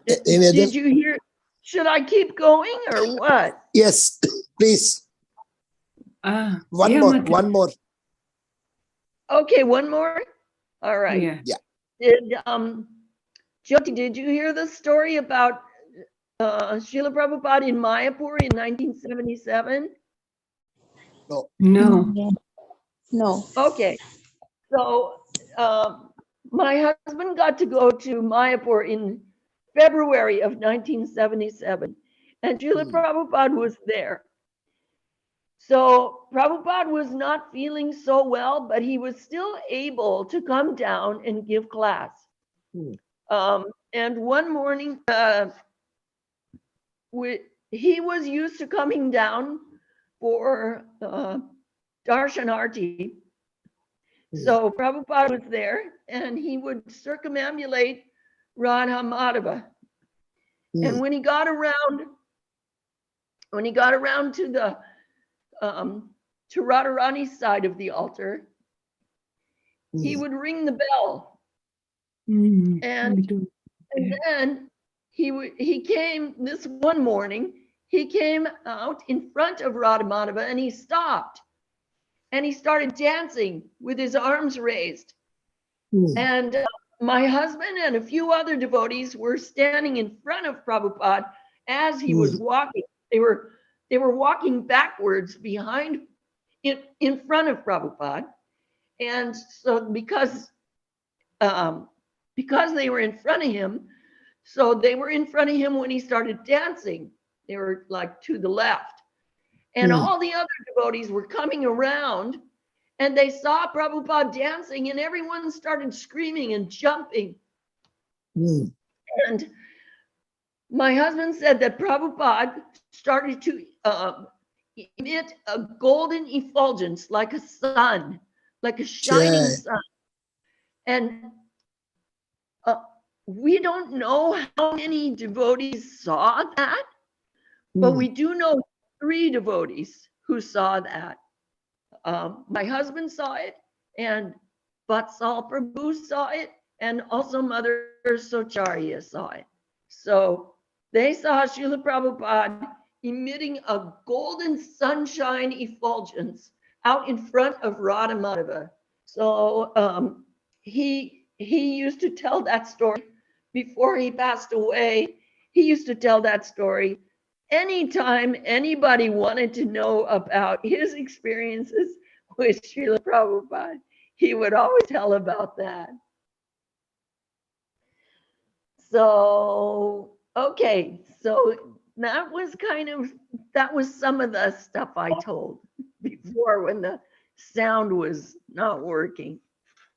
Speaker 11: Did you hear? Should I keep going or what?
Speaker 8: Yes, please. One more.
Speaker 11: Okay, one more. All right.
Speaker 8: Yeah.
Speaker 11: Did Jyoti, did you hear the story about Srila Prabhupada in Mayapur in 1977?
Speaker 8: No.
Speaker 12: No.
Speaker 11: Okay. So my husband got to go to Mayapur in February of 1977, and Srila Prabhupada was there. So Prabhupada was not feeling so well, but he was still able to come down and give class. And one morning, he was used to coming down for Darshanarti. So Prabhupada was there, and he would circumambulate Radha Madhava. And when he got around to the to Radharani's side of the altar, he would ring the bell. And then he came this one morning, he came out in front of Radha Madhava and he stopped. And he started dancing with his arms raised. And my husband and a few other devotees were standing in front of Prabhupada as he was walking. They were walking backwards behind, in front of Prabhupada. And so because they were in front of him, so they were in front of him when he started dancing. They were like to the left. And all the other devotees were coming around and they saw Prabhupada dancing and everyone started screaming and jumping. And my husband said that Prabhupada started to emit a golden effulgence like a sun, like a shining sun. And we don't know how many devotees saw that, but we do know 3 devotees who saw that. My husband saw it, and Vatsal Prabhu saw it, and also Mother Socharya saw it. So they saw Srila Prabhupada emitting a golden sunshine effulgence out in front of Radha Madhava. So he used to tell that story before he passed away. He used to tell that story anytime anybody wanted to know about his experiences with Srila Prabhupada. He would always tell about that. So, okay, so that was some of the stuff I told before when the sound was not working.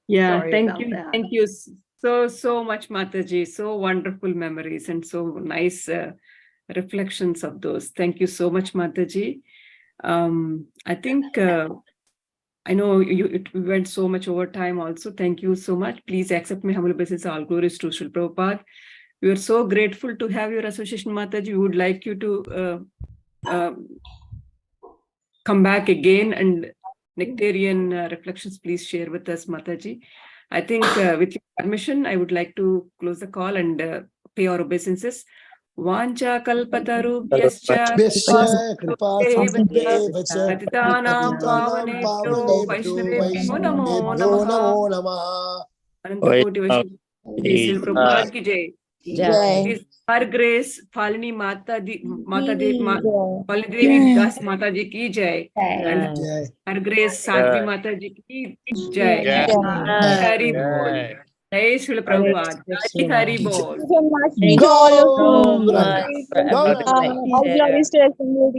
Speaker 1: Yeah,
Speaker 11: Sorry
Speaker 1: thank
Speaker 11: about
Speaker 1: you.
Speaker 11: that.
Speaker 1: Thank you so much, Mataji. So wonderful memories and so nice reflections of those. Thank you so much, Mataji. I think I know we went so much over time also. Thank you so much. Please accept my humble obeisance. All glories to Srila Prabhupada. We are so grateful to have your association, Mataji. We would like you to come back again and nectarian reflections, please share with us, Mataji. I think with your permission, I would like to close the call and pay our obeisances. Vancha kalpatarubhyascha
Speaker 8: Vyasya kripa
Speaker 1: kripasindhubhyeva
Speaker 8: sindhubhyeva cha
Speaker 1: patitanam
Speaker 8: patitanam
Speaker 1: pavanebhyo
Speaker 8: pavanebhyo
Speaker 1: vaishnavebhyo namo
Speaker 8: vaishnavebhyo
Speaker 1: namaha.
Speaker 8: namo namaha.
Speaker 1: Anantakoti Vaishnav Prabhupada ki jai.
Speaker 12: Jai.
Speaker 1: His Her Grace Phalini Phalini
Speaker 12: Jai.
Speaker 1: Devi Das Mataji ki jai. And
Speaker 8: Jai.
Speaker 1: Her Grace Sadhvi Mataji ki jai.
Speaker 12: Jai.
Speaker 1: Hari Bol. Jai Srila Prabhupada. Hari Bol.
Speaker 12: Thank you so much to all of you.
Speaker 8: Gauranga. Gauranga.
Speaker 12: All glories to Assembly.